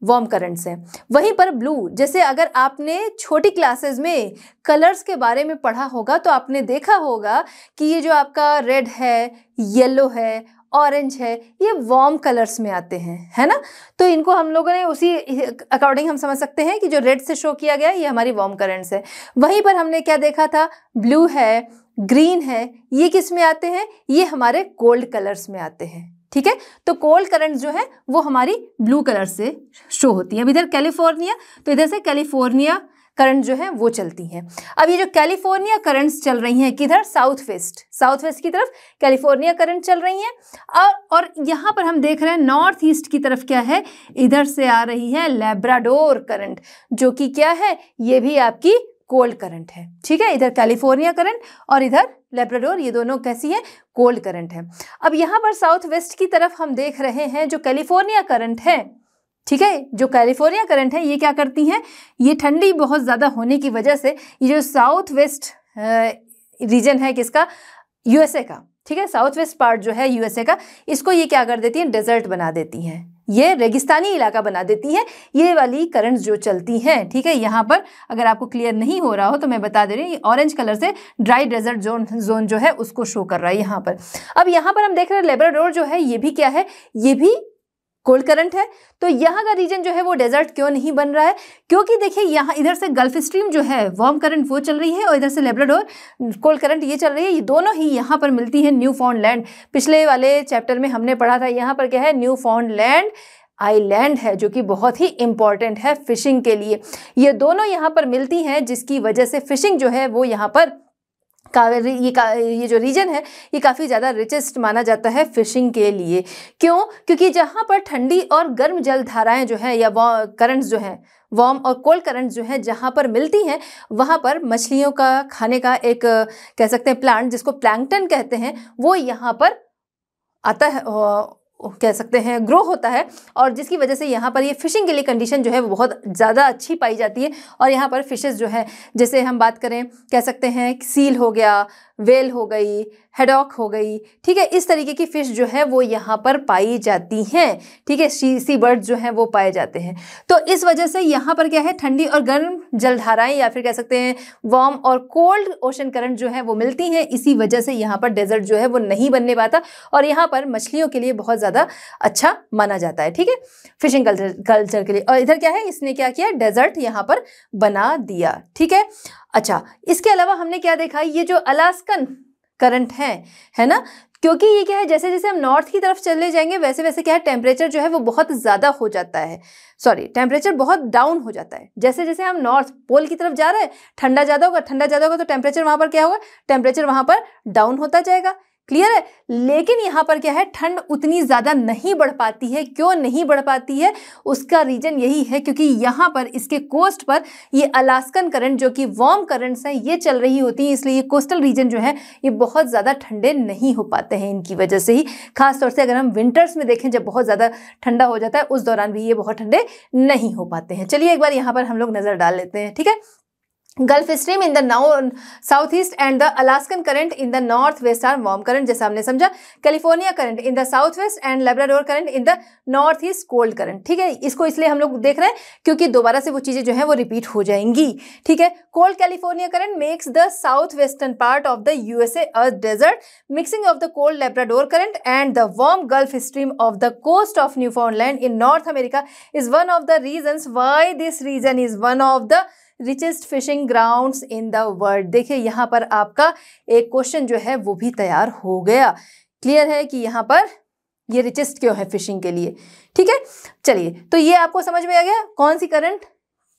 वार्म करंट्स हैं। वहीं पर ब्लू, जैसे अगर आपने छोटी क्लासेस में कलर्स के बारे में पढ़ा होगा तो आपने देखा होगा कि ये जो आपका रेड है, येलो है, ऑरेंज है, ये वार्म कलर्स में आते हैं, है ना। तो इनको हम लोगों ने उसी अकॉर्डिंग हम समझ सकते हैं कि जो रेड से शो किया गया ये हमारी वार्म करंट्स है। वहीं पर हमने क्या देखा था, ब्लू है, ग्रीन है, ये किस में आते हैं, ये हमारे कोल्ड कलर्स में आते हैं। ठीक है, तो कोल्ड करंट जो है वो हमारी ब्लू कलर से शो होती है। अब इधर कैलिफोर्निया, तो इधर से कैलिफोर्निया करंट जो है वो चलती हैं। अब ये जो कैलिफोर्निया करंट्स चल रही हैं किधर, साउथ वेस्ट की तरफ कैलिफोर्निया करंट चल रही हैं। और यहाँ पर हम देख रहे हैं नॉर्थ ईस्ट की तरफ क्या है, इधर से आ रही है लैब्राडोर करंट, जो कि क्या है, ये भी आपकी कोल्ड करंट है। ठीक है, इधर कैलिफोर्निया करंट और इधर लैब्राडोर, ये दोनों कैसी है, कोल्ड करंट है। अब यहाँ पर साउथ वेस्ट की तरफ हम देख रहे हैं जो कैलिफोर्निया करंट है। ठीक है, जो कैलिफोर्निया करंट है ये क्या करती हैं, ये ठंडी बहुत ज़्यादा होने की वजह से ये जो साउथ वेस्ट रीजन है किसका, यूएसए का। ठीक है, साउथ वेस्ट पार्ट जो है यूएसए का, इसको ये क्या कर देती हैं, डेजर्ट बना देती हैं, ये रेगिस्तानी इलाका बना देती है ये वाली करंट्स जो चलती हैं। ठीक है, यहाँ पर अगर आपको क्लियर नहीं हो रहा हो तो मैं बता दे रही हूँ, ये ऑरेंज कलर से ड्राई डेजर्ट जोन जो है उसको शो कर रहा है यहाँ पर। अब यहाँ पर हम देख रहे हैं लैब्राडोर जो है ये भी क्या है, ये भी कोल्ड करंट है। तो यहाँ का रीजन जो है वो डेजर्ट क्यों नहीं बन रहा है, क्योंकि देखिए यहाँ इधर से गल्फ स्ट्रीम जो है वार्म करंट वो चल रही है और इधर से लैब्राडोर कोल्ड करंट ये चल रही है। ये दोनों ही यहाँ पर मिलती है न्यू फाउंडलैंड। पिछले वाले चैप्टर में हमने पढ़ा था, यहाँ पर क्या है, न्यू फाउंडलैंड आइलैंड है, जो कि बहुत ही इंपॉर्टेंट है फिशिंग के लिए। ये दोनों यहाँ पर मिलती हैं, जिसकी वजह से फिशिंग जो है वो यहाँ पर ये जो रीजन है ये काफ़ी ज़्यादा रिचेस्ट माना जाता है फिशिंग के लिए। क्यों? क्योंकि जहाँ पर ठंडी और गर्म जल धाराएं जो हैं या करंट्स जो हैं, वार्म और कोल्ड करंट्स जो हैं जहाँ पर मिलती हैं, वहाँ पर मछलियों का खाने का एक कह सकते हैं प्लांट, जिसको प्लैंकटन कहते हैं, वो यहाँ पर आता है, कह सकते हैं ग्रो होता है, और जिसकी वजह से यहाँ पर ये फिशिंग के लिए कंडीशन जो है वो बहुत ज़्यादा अच्छी पाई जाती है। और यहाँ पर फिशेस जो है, जैसे हम बात करें, कह सकते हैं सील हो गया, वेल हो गई, हेडॉक हो गई, ठीक है, इस तरीके की फिश जो है वो यहाँ पर पाई जाती हैं, ठीक है, सी बर्ड जो हैं वो पाए जाते हैं। तो इस वजह से यहाँ पर क्या है, ठंडी और गर्म जलधाराएं या फिर कह सकते हैं वार्म और कोल्ड ओशन करंट जो है वो मिलती हैं, इसी वजह से यहाँ पर डेजर्ट जो है वो नहीं बनने पाता और यहाँ पर मछलियों के लिए बहुत ज़्यादा अच्छा माना जाता है, ठीक है, फिशिंग कल्चर के लिए। और इधर क्या है, इसने क्या किया, डेजर्ट यहाँ पर बना दिया, ठीक है। अच्छा, इसके अलावा हमने क्या देखा, ये जो अलास्कन करंट है ना, क्योंकि ये क्या है, जैसे जैसे हम नॉर्थ की तरफ चले जाएंगे वैसे वैसे क्या है, टेम्परेचर जो है वो बहुत ज़्यादा हो जाता है, टेम्परेचर बहुत डाउन हो जाता है। जैसे जैसे हम नॉर्थ पोल की तरफ जा रहे हैं, ठंडा ज़्यादा होगा तो टेम्परेचर वहाँ पर क्या होगा, टेम्परेचर वहाँ पर डाउन होता जाएगा, क्लियर है। लेकिन यहाँ पर क्या है, ठंड उतनी ज़्यादा नहीं बढ़ पाती है। क्यों नहीं बढ़ पाती है, उसका रीजन यही है क्योंकि यहाँ पर इसके कोस्ट पर ये अलास्कन करंट जो कि वार्म करंट्स हैं ये चल रही होती हैं, इसलिए ये कोस्टल रीजन जो है ये बहुत ज़्यादा ठंडे नहीं हो पाते हैं इनकी वजह से ही। खासतौर से अगर हम विंटर्स में देखें, जब बहुत ज़्यादा ठंडा हो जाता है उस दौरान भी ये बहुत ठंडे नहीं हो पाते हैं। चलिए एक बार यहाँ पर हम लोग नज़र डाल लेते हैं, ठीक है। Gulf Stream in the south east and the Alaskan current in the north west are warm current, जैसा हमने समझा। California current in the south west and Labrador current in the north east cold current, ठीक है। इसको इसलिए हम लोग देख रहे हैं क्योंकि दोबारा से वो चीजें जो है वो रिपीट हो जाएंगी, ठीक है। Cold California current makes the south western part of the USA a desert, mixing of the cold Labrador current and the warm Gulf Stream of the coast of Newfoundland in North America is one of the reasons why this region is one of the richest fishing grounds in the world. देखिए यहाँ पर आपका एक क्वेश्चन जो है वो भी तैयार हो गया। क्लियर है कि यहाँ पर ये रिचेस्ट क्यों है फिशिंग के लिए, ठीक है। चलिए, तो ये आपको समझ में आ गया कौन सी करंट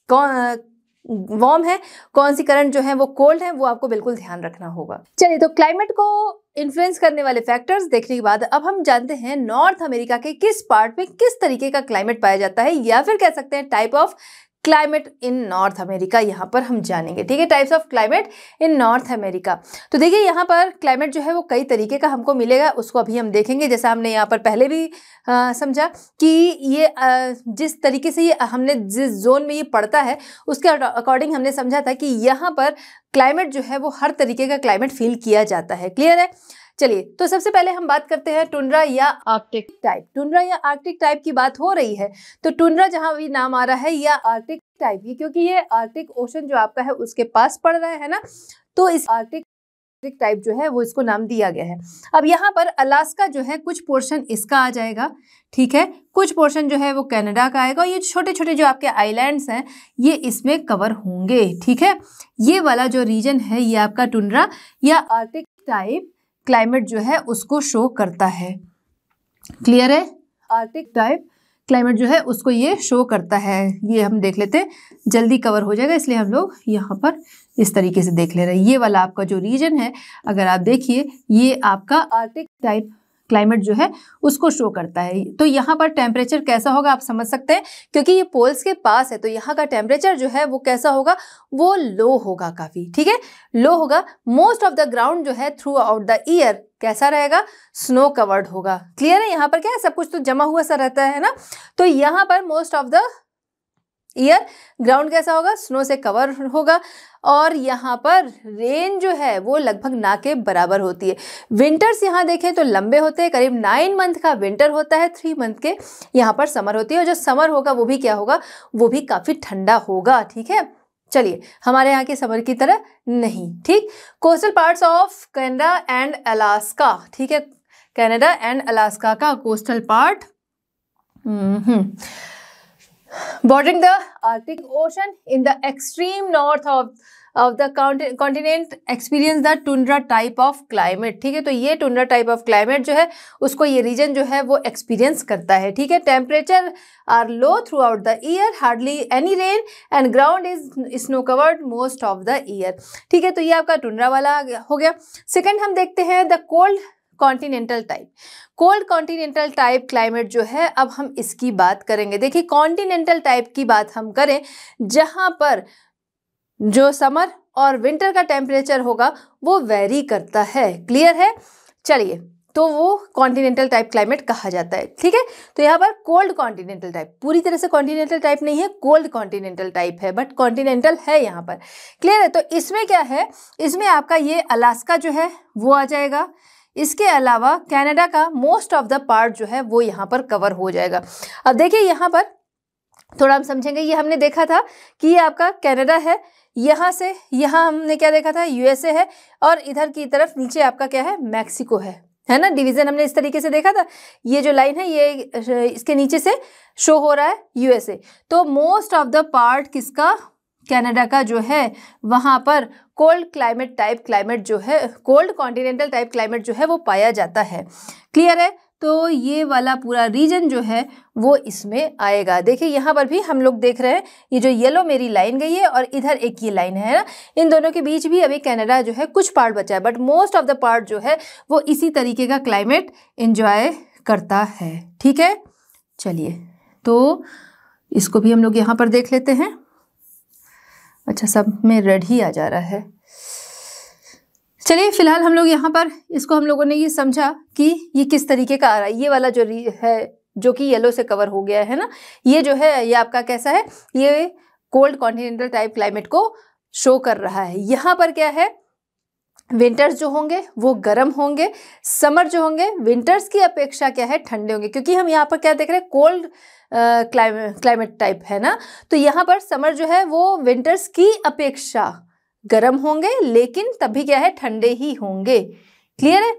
वार्म है, कौन सी करंट जो है वो कोल्ड है, वो आपको बिल्कुल ध्यान रखना होगा। चलिए, तो क्लाइमेट को इन्फ्लुएंस करने वाले फैक्टर्स देखने के बाद अब हम जानते हैं नॉर्थ अमेरिका के किस पार्ट में किस तरीके का क्लाइमेट पाया जाता है, या फिर कह सकते हैं type of climate in North America. यहाँ पर हम जानेंगे, ठीक है, types of climate in North America. तो देखिए यहाँ पर क्लाइमेट जो है वो कई तरीके का हमको मिलेगा, उसको अभी हम देखेंगे। जैसा हमने यहाँ पर पहले भी समझा कि ये जिस तरीके से ये हमने जिस जोन में ये पड़ता है उसके अकॉर्डिंग हमने समझा था कि यहाँ पर क्लाइमेट जो है वो हर तरीके का क्लाइमेट फील किया जाता है। क्लियर है। चलिए, तो सबसे पहले हम बात करते हैं टुंड्रा या आर्कटिक टाइप। टुंड्रा या आर्कटिक टाइप की बात हो रही है तो टुंड्रा जहां भी नाम आ रहा है या आर्कटिक टाइप, ये क्योंकि ये आर्कटिक ओशन जो आपका है उसके पास पड़ रहा है ना, तो इस आर्कटिक टाइप जो है वो इसको नाम दिया गया है। अब यहाँ पर अलास्का जो है कुछ पोर्शन इसका आ जाएगा, ठीक है, कुछ पोर्शन जो है वो कनाडा का आएगा, और ये छोटे छोटे जो आपके आइलैंड्स हैं ये इसमें कवर होंगे, ठीक है। ये वाला जो रीजन है ये आपका टुंड्रा या आर्कटिक टाइप क्लाइमेट जो है उसको शो करता है। क्लियर है। आर्कटिक टाइप क्लाइमेट जो है उसको ये शो करता है। ये हम देख लेते हैं, जल्दी कवर हो जाएगा इसलिए हम लोग यहाँ पर इस तरीके से देख ले रहे हैं। ये वाला आपका जो रीजन है अगर आप देखिए ये आपका आर्कटिक टाइप क्लाइमेट जो है उसको शो करता है। तो यहाँ पर टेम्परेचर कैसा होगा आप समझ सकते हैं, क्योंकि ये पोल्स के पास है तो यहाँ का टेम्परेचर जो है वो कैसा होगा, वो लो होगा काफी, ठीक है, लो होगा। मोस्ट ऑफ द ग्राउंड जो है थ्रू आउट द ईयर कैसा रहेगा, स्नो कवर्ड होगा। क्लियर है। यहाँ पर क्या है, सब कुछ तो जमा हुआ सा रहता है ना, तो यहाँ पर most of the year ground कैसा होगा, स्नो से कवर होगा, और यहाँ पर रेन जो है वो लगभग ना के बराबर होती है। विंटर्स यहाँ देखें तो लंबे होते हैं, करीब 9 मंथ का विंटर होता है, 3 मंथ के यहाँ पर समर होती है, और जो समर होगा वो भी क्या होगा, वो भी काफ़ी ठंडा होगा, ठीक है। चलिए, हमारे यहाँ के समर की तरह नहीं, ठीक। Coastal parts of Canada and Alaska, ठीक है, कनाडा एंड अलास्का का coastal part bordering the Arctic Ocean in the extreme north of the continent experience the tundra type of climate, ठीक है। तो ये tundra type of climate जो है उसको ये region जो है वो experience करता है, ठीक है। Temperature are low throughout the year, hardly any rain and ground is snow covered most of the year, ठीक है। तो ये आपका tundra वाला हो गया। सेकंड हम देखते हैं the cold continental type. Cold continental type climate जो है अब हम इसकी बात करेंगे। देखिए, कॉन्टिनेंटल टाइप की बात हम करें जहां पर जो समर और विंटर का टेम्परेचर होगा वो वेरी करता है। क्लियर है। चलिए, तो वो कॉन्टिनेंटल टाइप क्लाइमेट कहा जाता है। ठीक है, तो यहाँ पर कोल्ड कॉन्टिनेंटल टाइप, पूरी तरह से कॉन्टिनेंटल टाइप नहीं है, कोल्ड कॉन्टिनेंटल टाइप है, बट कॉन्टिनेंटल है यहाँ पर। क्लियर है? तो इसमें क्या है, इसमें आपका ये अलास्का जो है वो आ जाएगा, इसके अलावा कनाडा का मोस्ट ऑफ द पार्ट जो है वो यहाँ पर कवर हो जाएगा। अब देखिए यहाँ पर थोड़ा हम समझेंगे, ये हमने देखा था कि ये आपका कनाडा है, यहाँ से यहाँ हमने क्या देखा था, यूएसए है, और इधर की तरफ नीचे आपका क्या है, मैक्सिको है ना। डिवीजन हमने इस तरीके से देखा था, ये जो लाइन है ये इसके नीचे से शो हो रहा है यूएसए। तो मोस्ट ऑफ द पार्ट किसका, कनाडा का जो है, वहाँ पर कोल्ड क्लाइमेट टाइप क्लाइमेट जो है, कोल्ड कॉन्टिनेंटल टाइप क्लाइमेट जो है वो पाया जाता है। क्लियर है? तो ये वाला पूरा रीजन जो है वो इसमें आएगा। देखिए यहाँ पर भी हम लोग देख रहे हैं, ये जो येलो मेरी लाइन गई है और इधर एक ये लाइन है ना, इन दोनों के बीच भी अभी कनाडा जो है कुछ पार्ट बचा है, but most of the part जो है वो इसी तरीके का क्लाइमेट एंजॉय करता है। ठीक है, चलिए तो इसको भी हम लोग यहाँ पर देख लेते हैं। अच्छा, सब में रेड ही आ जा रहा है। चलिए फिलहाल हम लोग यहाँ पर इसको हम लोगों ने ये समझा कि ये किस तरीके का आ रहा है। ये वाला जो है जो कि येलो से कवर हो गया है ना, ये जो है ये आपका कैसा है, ये कोल्ड कॉन्टिनेंटल टाइप क्लाइमेट को शो कर रहा है। यहाँ पर क्या है, विंटर्स जो होंगे वो गर्म होंगे, समर जो होंगे विंटर्स की अपेक्षा क्या है, ठंडे होंगे, क्योंकि हम यहाँ पर क्या देख रहे हैं, कोल्ड क्लाइमेट टाइप है ना। तो यहाँ पर समर जो है वो विंटर्स की अपेक्षा गर्म होंगे, लेकिन तभी क्या है, ठंडे ही होंगे। क्लियर है?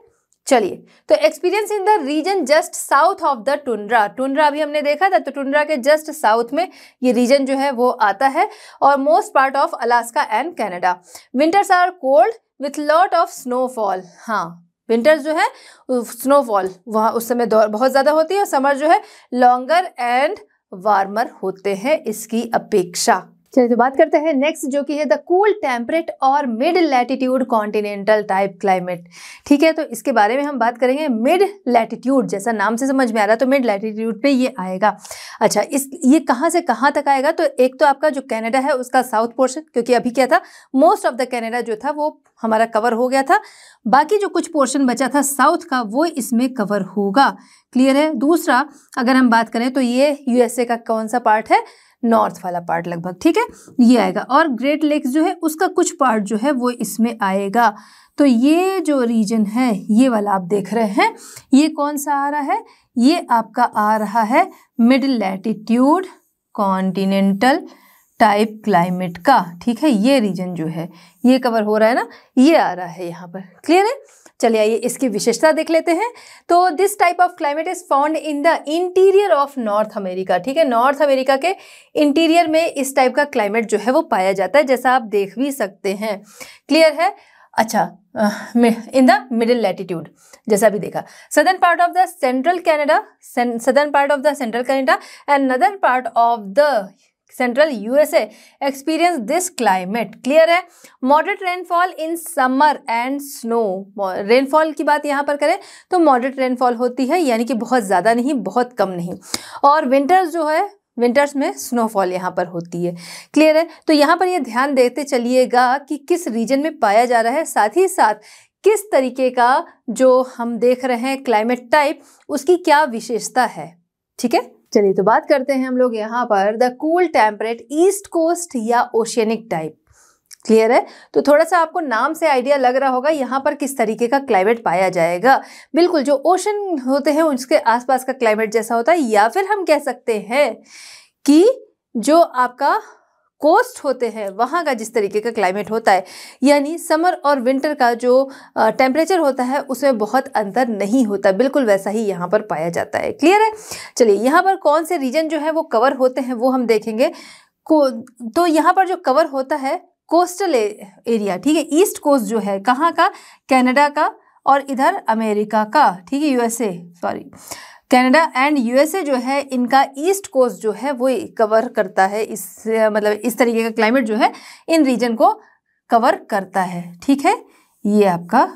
चलिए, तो experience in the region just south of the tundra, tundra अभी हमने देखा था, तो टुंड्रा के जस्ट साउथ में ये रीजन जो है वो आता है, और most part of Alaska and Canada. Winters are cold with lot of snowfall. हाँ, विंटर्स जो है स्नोफॉल वहाँ उस समय बहुत ज़्यादा होती है, और समर जो है लॉन्गर एंड वार्मर होते हैं इसकी अपेक्षा। चलिए तो बात करते हैं नेक्स्ट, जो कि है द कूल टेम्परेट और mid latitude continental type climate. ठीक है, तो इसके बारे में हम बात करेंगे। मिड लैटिट्यूड, जैसा नाम से समझ में आ रहा है, तो मिड लैटिट्यूड पे ये आएगा। अच्छा, ये कहाँ से कहाँ तक आएगा, तो एक तो आपका जो कनाडा है उसका साउथ पोर्शन, क्योंकि अभी क्या था, मोस्ट ऑफ द कनाडा जो था वो हमारा कवर हो गया था, बाकी जो कुछ पोर्शन बचा था साउथ का वो इसमें कवर होगा। क्लियर है? दूसरा अगर हम बात करें तो ये यूएसए का कौन सा पार्ट है, नॉर्थ वाला पार्ट लगभग। ठीक है, ये आएगा, और ग्रेट लेक्स जो है उसका कुछ पार्ट जो है वो इसमें आएगा। तो ये जो रीजन है ये वाला आप देख रहे हैं, ये कौन सा आ रहा है, ये आपका आ रहा है mid latitude continental type climate का। ठीक है, ये रीजन जो है ये कवर हो रहा है ना, ये आ रहा है यहाँ पर। क्लियर है? चलिए आइए इसकी विशेषता देख लेते हैं। तो this type of climate is found in the interior of North America. ठीक है, नॉर्थ अमेरिका के इंटीरियर में इस टाइप का क्लाइमेट जो है वो पाया जाता है, जैसा आप देख भी सकते हैं। क्लियर है? अच्छा, इन द मिडिल लैटिट्यूड जैसा भी देखा, southern part of the central Canada, southern part of the central Canada and northern part of the central USA experience this climate. Clear है? Moderate rainfall in summer and snow. Rainfall की बात यहाँ पर करें तो मॉडरेट रेनफॉल होती है, यानी कि बहुत ज़्यादा नहीं बहुत कम नहीं, और विंटर्स जो है विंटर्स में स्नोफॉल यहाँ पर होती है। क्लियर है? तो यहाँ पर ये ध्यान देते चलिएगा कि किस रीजन में पाया जा रहा है, साथ ही साथ किस तरीके का जो हम देख रहे हैं क्लाइमेट टाइप उसकी क्या विशेषता है। ठीक है, चलिए तो बात करते हैं हम लोग यहाँ पर the cool temperate east coast या ओशियनिक टाइप। क्लियर है? तो थोड़ा सा आपको नाम से आइडिया लग रहा होगा यहाँ पर किस तरीके का क्लाइमेट पाया जाएगा। बिल्कुल जो ओशन होते हैं उसके आसपास का क्लाइमेट जैसा होता है, या फिर हम कह सकते हैं कि जो आपका कोस्ट होते हैं वहाँ का जिस तरीके का क्लाइमेट होता है, यानी समर और विंटर का जो टेम्परेचर होता है उसमें बहुत अंतर नहीं होता, बिल्कुल वैसा ही यहाँ पर पाया जाता है। क्लियर है? चलिए यहाँ पर कौन से रीजन जो है वो कवर होते हैं वो हम देखेंगे। तो यहाँ पर जो कवर होता है कोस्टल एरिया, ठीक है, ईस्ट कोस्ट जो है कहाँ का, कनाडा का, और इधर अमेरिका का। ठीक है, USA, sorry, Canada and USA जो है इनका ईस्ट कोस्ट जो है वो कवर करता है, इस मतलब इस तरीके का क्लाइमेट जो है इन रीजन को कवर करता है। ठीक है, ये आपका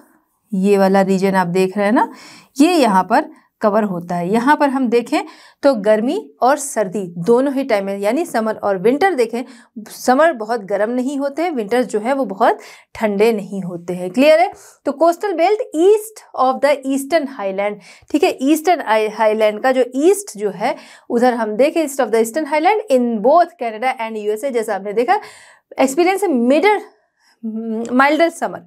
ये वाला रीजन आप देख रहे हैं ना, ये यहाँ पर कवर होता है। यहाँ पर हम देखें तो गर्मी और सर्दी दोनों ही टाइम में, यानी समर और विंटर देखें, समर बहुत गर्म नहीं होते हैं, विंटर्स जो है वो बहुत ठंडे नहीं होते हैं। क्लियर है? तो coastal belt east of the eastern highland, ठीक है, ईस्टर्न हाईलैंड का जो ईस्ट जो है उधर हम देखें, east of the eastern highland in both Canada and USA, जैसा आपने देखा एक्सपीरियंस माइल्डर समर,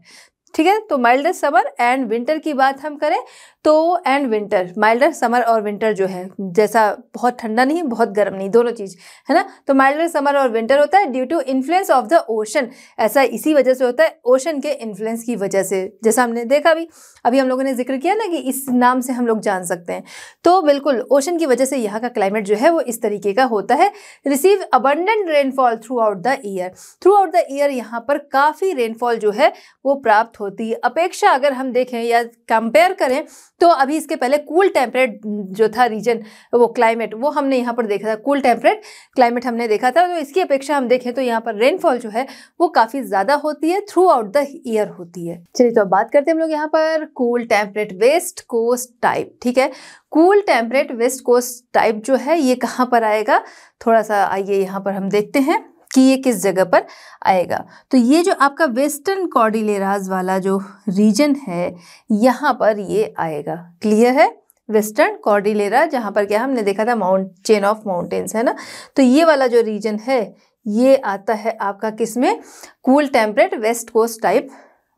ठीक है। तो माइल्डर समर एंड विंटर की बात हम करें तो एंड विंटर, माइल्डर समर और विंटर जो है, जैसा बहुत ठंडा नहीं बहुत गर्म नहीं, दोनों चीज है ना। तो माइल्डर समर और विंटर होता है due to influence of the ocean, ऐसा इसी वजह से होता है, ओशन के इन्फ्लुएंस की वजह से, जैसा हमने देखा अभी हम लोगों ने जिक्र किया ना कि इस नाम से हम लोग जान सकते हैं। तो बिल्कुल ओशन की वजह से यहाँ का क्लाइमेट जो है वो इस तरीके का होता है। Receive abundant rainfall through out the year, यहाँ पर काफ़ी रेनफॉल जो है वो प्राप्त होती है। अपेक्षा अगर हम देखें या कंपेयर करें तो अभी इसके पहले कूल टेम्परेट जो था रीजन, वो क्लाइमेट, वो हमने यहाँ पर देखा था, कूल टेम्परेट क्लाइमेट हमने देखा था। तो इसकी अपेक्षा हम देखें तो यहाँ पर रेनफॉल जो है वो काफ़ी ज़्यादा होती है, थ्रू आउट द ईयर होती है। चलिए तो अब बात करते हैं हम लोग यहाँ पर cool temperate west coast type, ठीक है। Cool temperate west coast type जो है ये कहाँ पर आएगा, थोड़ा सा आइए यहाँ पर हम देखते हैं कि ये किस जगह पर आएगा। तो ये जो आपका वेस्टर्न कॉर्डिलेराज वाला जो रीजन है यहाँ पर ये आएगा। क्लियर है? वेस्टर्न कॉर्डिलेरा, जहाँ पर क्या हमने देखा था चेन ऑफ माउंटेन्स है ना, तो ये वाला जो रीजन है ये आता है आपका किसमें, cool temperate west coast type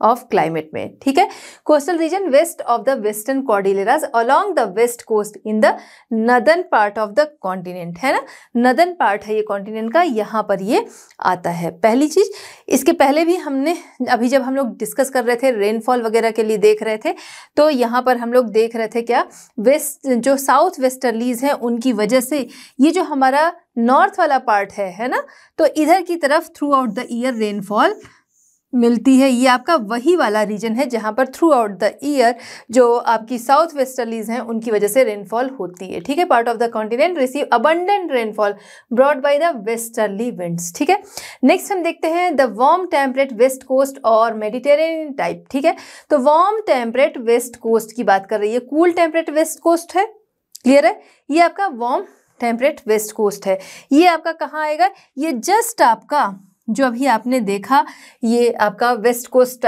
of climate में, ठीक है। Coastal region west of the western cordilleras along the west coast in the northern part of the continent, है ना, नदर्न पार्ट है ये कॉन्टिनेंट का, यहाँ पर ये आता है। पहली चीज, इसके पहले भी हमने अभी जब हम लोग डिस्कस कर रहे थे रेनफॉल वगैरह के लिए देख रहे थे, तो यहाँ पर हम लोग देख रहे थे क्या, वेस्ट जो साउथ वेस्टर्लीज हैं उनकी वजह से ये जो हमारा नॉर्थ वाला पार्ट है ना, तो इधर की तरफ through out the year rainfall मिलती है। ये आपका वही वाला रीजन है जहां पर थ्रू आउट द ईयर जो आपकी साउथ वेस्टर्लीज हैं उनकी वजह से रेनफॉल होती है, ठीक है। Part of the continent receive abundant rainfall brought by the westerly winds, ठीक है। नेक्स्ट हम देखते हैं the warm temperate west coast और मेडिटेरेनियन टाइप, ठीक है। तो वार्म टेम्परेट वेस्ट कोस्ट की बात कर रही है, कूल टेम्परेट वेस्ट कोस्ट है। क्लियर है? ये आपका वार्म टेम्परेट वेस्ट कोस्ट है। ये आपका कहाँ आएगा, ये जस्ट आपका जो अभी आपने देखा ये आपका west coast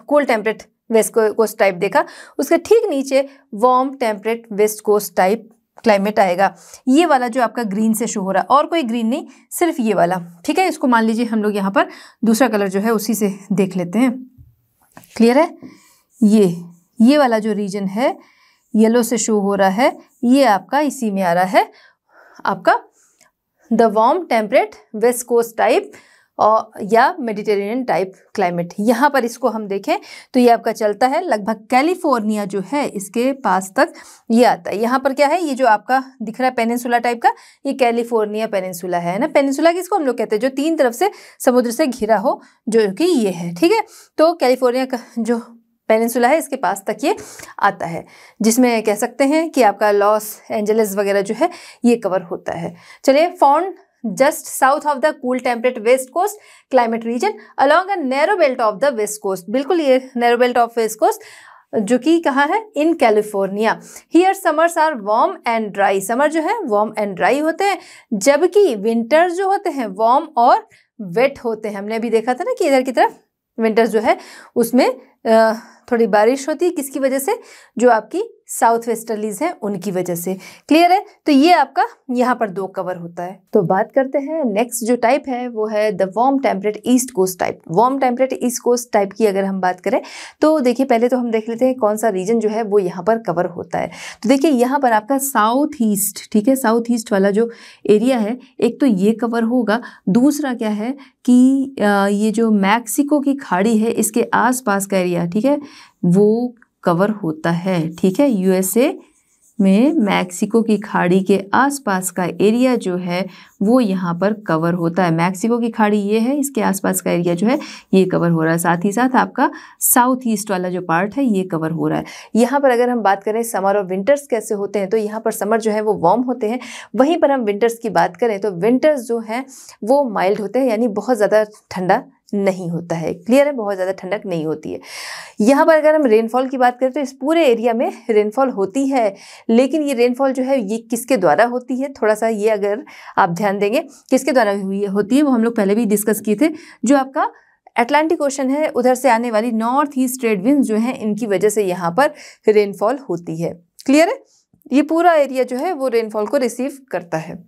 cool temperate west coast type देखा, उसके ठीक नीचे warm temperate west coast type climate आएगा। ये वाला जो आपका ग्रीन से शो हो रहा है, और कोई ग्रीन नहीं, सिर्फ ये वाला, ठीक है। इसको मान लीजिए हम लोग यहाँ पर दूसरा कलर जो है उसी से देख लेते हैं। क्लियर है? ये वाला जो रीजन है येलो से शो हो रहा है, ये आपका इसी में आ रहा है आपका the warm temperate west coast type और या मेडिटेरेनियन टाइप क्लाइमेट। यहाँ पर इसको हम देखें तो ये आपका चलता है लगभग कैलिफोर्निया जो है इसके पास तक ये आता है। यहाँ पर क्या है, ये जो आपका दिख रहा है पेनिनसुला टाइप का, ये कैलिफोर्निया पेनिनसुला है ना। पेनिनसुला किसको हम लोग कहते हैं, जो तीन तरफ से समुद्र से घिरा हो, जो कि ये है, ठीक है। तो कैलिफोर्निया का जो पेनिनसुला है इसके पास तक ये आता है, जिसमें कह सकते हैं कि आपका लॉस एंजलिस वगैरह जो है ये कवर होता है। चलिए, found just south of the cool temperate west coast climate region along a narrow belt of the west coast, बिल्कुल ये narrow belt of west coast जो कि कहाँ है, in California. Here summers are warm and dry, summer जो है वार्म एंड ड्राई होते हैं, जबकि विंटर्स जो होते हैं वार्म और वेट होते हैं। हमने अभी देखा था ना कि इधर की तरफ विंटर्स जो है उसमें थोड़ी बारिश होती है, किसकी वजह से, जो आपकी साउथ वेस्टर्लीज हैं उनकी वजह से। क्लियर है? तो ये आपका यहाँ पर 2 कवर होता है। तो बात करते हैं नेक्स्ट जो टाइप है वो है the warm temperate east coast type. Warm temperate east coast type की अगर हम बात करें तो देखिए पहले तो हम देख लेते हैं कौन सा रीजन जो है वो यहाँ पर कवर होता है। तो देखिए यहाँ पर आपका साउथ ईस्ट, ठीक है, साउथ ईस्ट वाला जो एरिया है, एक तो ये कवर होगा, दूसरा क्या है कि ये जो मैक्सिको की खाड़ी है इसके आसपास का एरिया, ठीक है, वो कवर होता है, ठीक है। यूएसए में मैक्सिको की खाड़ी के आसपास का एरिया जो है वो यहाँ पर कवर होता है। मैक्सिको की खाड़ी ये है, इसके आसपास का एरिया जो है ये कवर हो रहा है। साथ ही साथ आपका साउथ ईस्ट वाला जो पार्ट है ये कवर हो रहा है। यहाँ पर अगर हम बात करें समर और विंटर्स कैसे होते हैं, तो यहाँ पर समर जो है वो वार्म होते हैं, वहीं पर हम विंटर्स की बात करें तो विंटर्स जो हैं वो माइल्ड होते हैं, यानी बहुत ज़्यादा ठंडा नहीं होता है। क्लियर है, बहुत ज़्यादा ठंडक नहीं होती है। यहाँ पर अगर हम रेनफॉल की बात करें तो इस पूरे एरिया में रेनफॉल होती है, लेकिन ये रेनफॉल जो है ये किसके द्वारा होती है, थोड़ा सा ये अगर आप ध्यान देंगे किसके द्वारा होती है वो हम लोग पहले भी डिस्कस किए थे। जो आपका अटलांटिक ओशन है उधर से आने वाली नॉर्थ ईस्ट ट्रेड विंड्स जो है इनकी वजह से यहाँ पर रेनफॉल होती है। क्लियर है, ये पूरा एरिया जो है वो रेनफॉल को रिसीव करता है।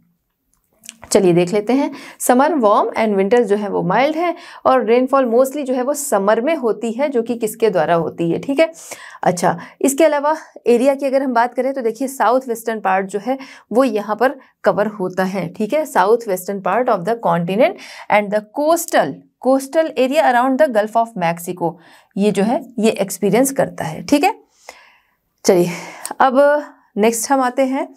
चलिए देख लेते हैं। समर वार्म एंड विंटर्स जो है वो माइल्ड है और रेनफॉल मोस्टली जो है वो समर में होती है, जो कि किसके द्वारा होती है। ठीक है, अच्छा इसके अलावा एरिया की अगर हम बात करें तो देखिए साउथ वेस्टर्न पार्ट जो है वो यहाँ पर कवर होता है। ठीक है, south western part of the continent and the coastal area around the Gulf of Mexico ये जो है ये एक्सपीरियंस करता है। ठीक है, चलिए अब नेक्स्ट हम आते हैं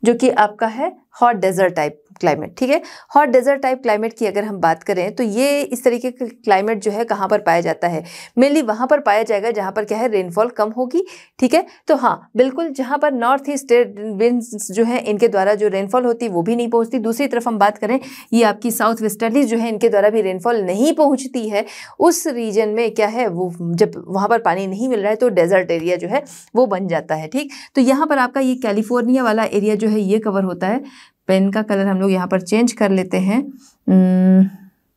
जो कि आपका है हॉट डेजर्ट टाइप क्लाइमेट। ठीक है, हॉट डेजर्ट टाइप क्लाइमेट की अगर हम बात करें तो ये इस तरीके का क्लाइमेट जो है कहाँ पर पाया जाता है, मेनली वहाँ पर पाया जाएगा जहाँ पर क्या है रेनफॉल कम होगी। ठीक है, तो हाँ बिल्कुल जहाँ पर नॉर्थ ईस्ट विंड्स जो है इनके द्वारा जो रेनफॉल होती है वो भी नहीं पहुँचती। दूसरी तरफ हम बात करें ये आपकी साउथ वेस्टर्लीज जो है इनके द्वारा भी रेनफॉल नहीं पहुँचती है। उस रीजन में क्या है वो जब वहाँ पर पानी नहीं मिल रहा है तो डेजर्ट एरिया जो है वो बन जाता है। ठीक, तो यहाँ पर आपका ये कैलिफोर्निया वाला एरिया जो है ये कवर होता है। पेन का कलर हम लोग यहाँ पर चेंज कर लेते हैं,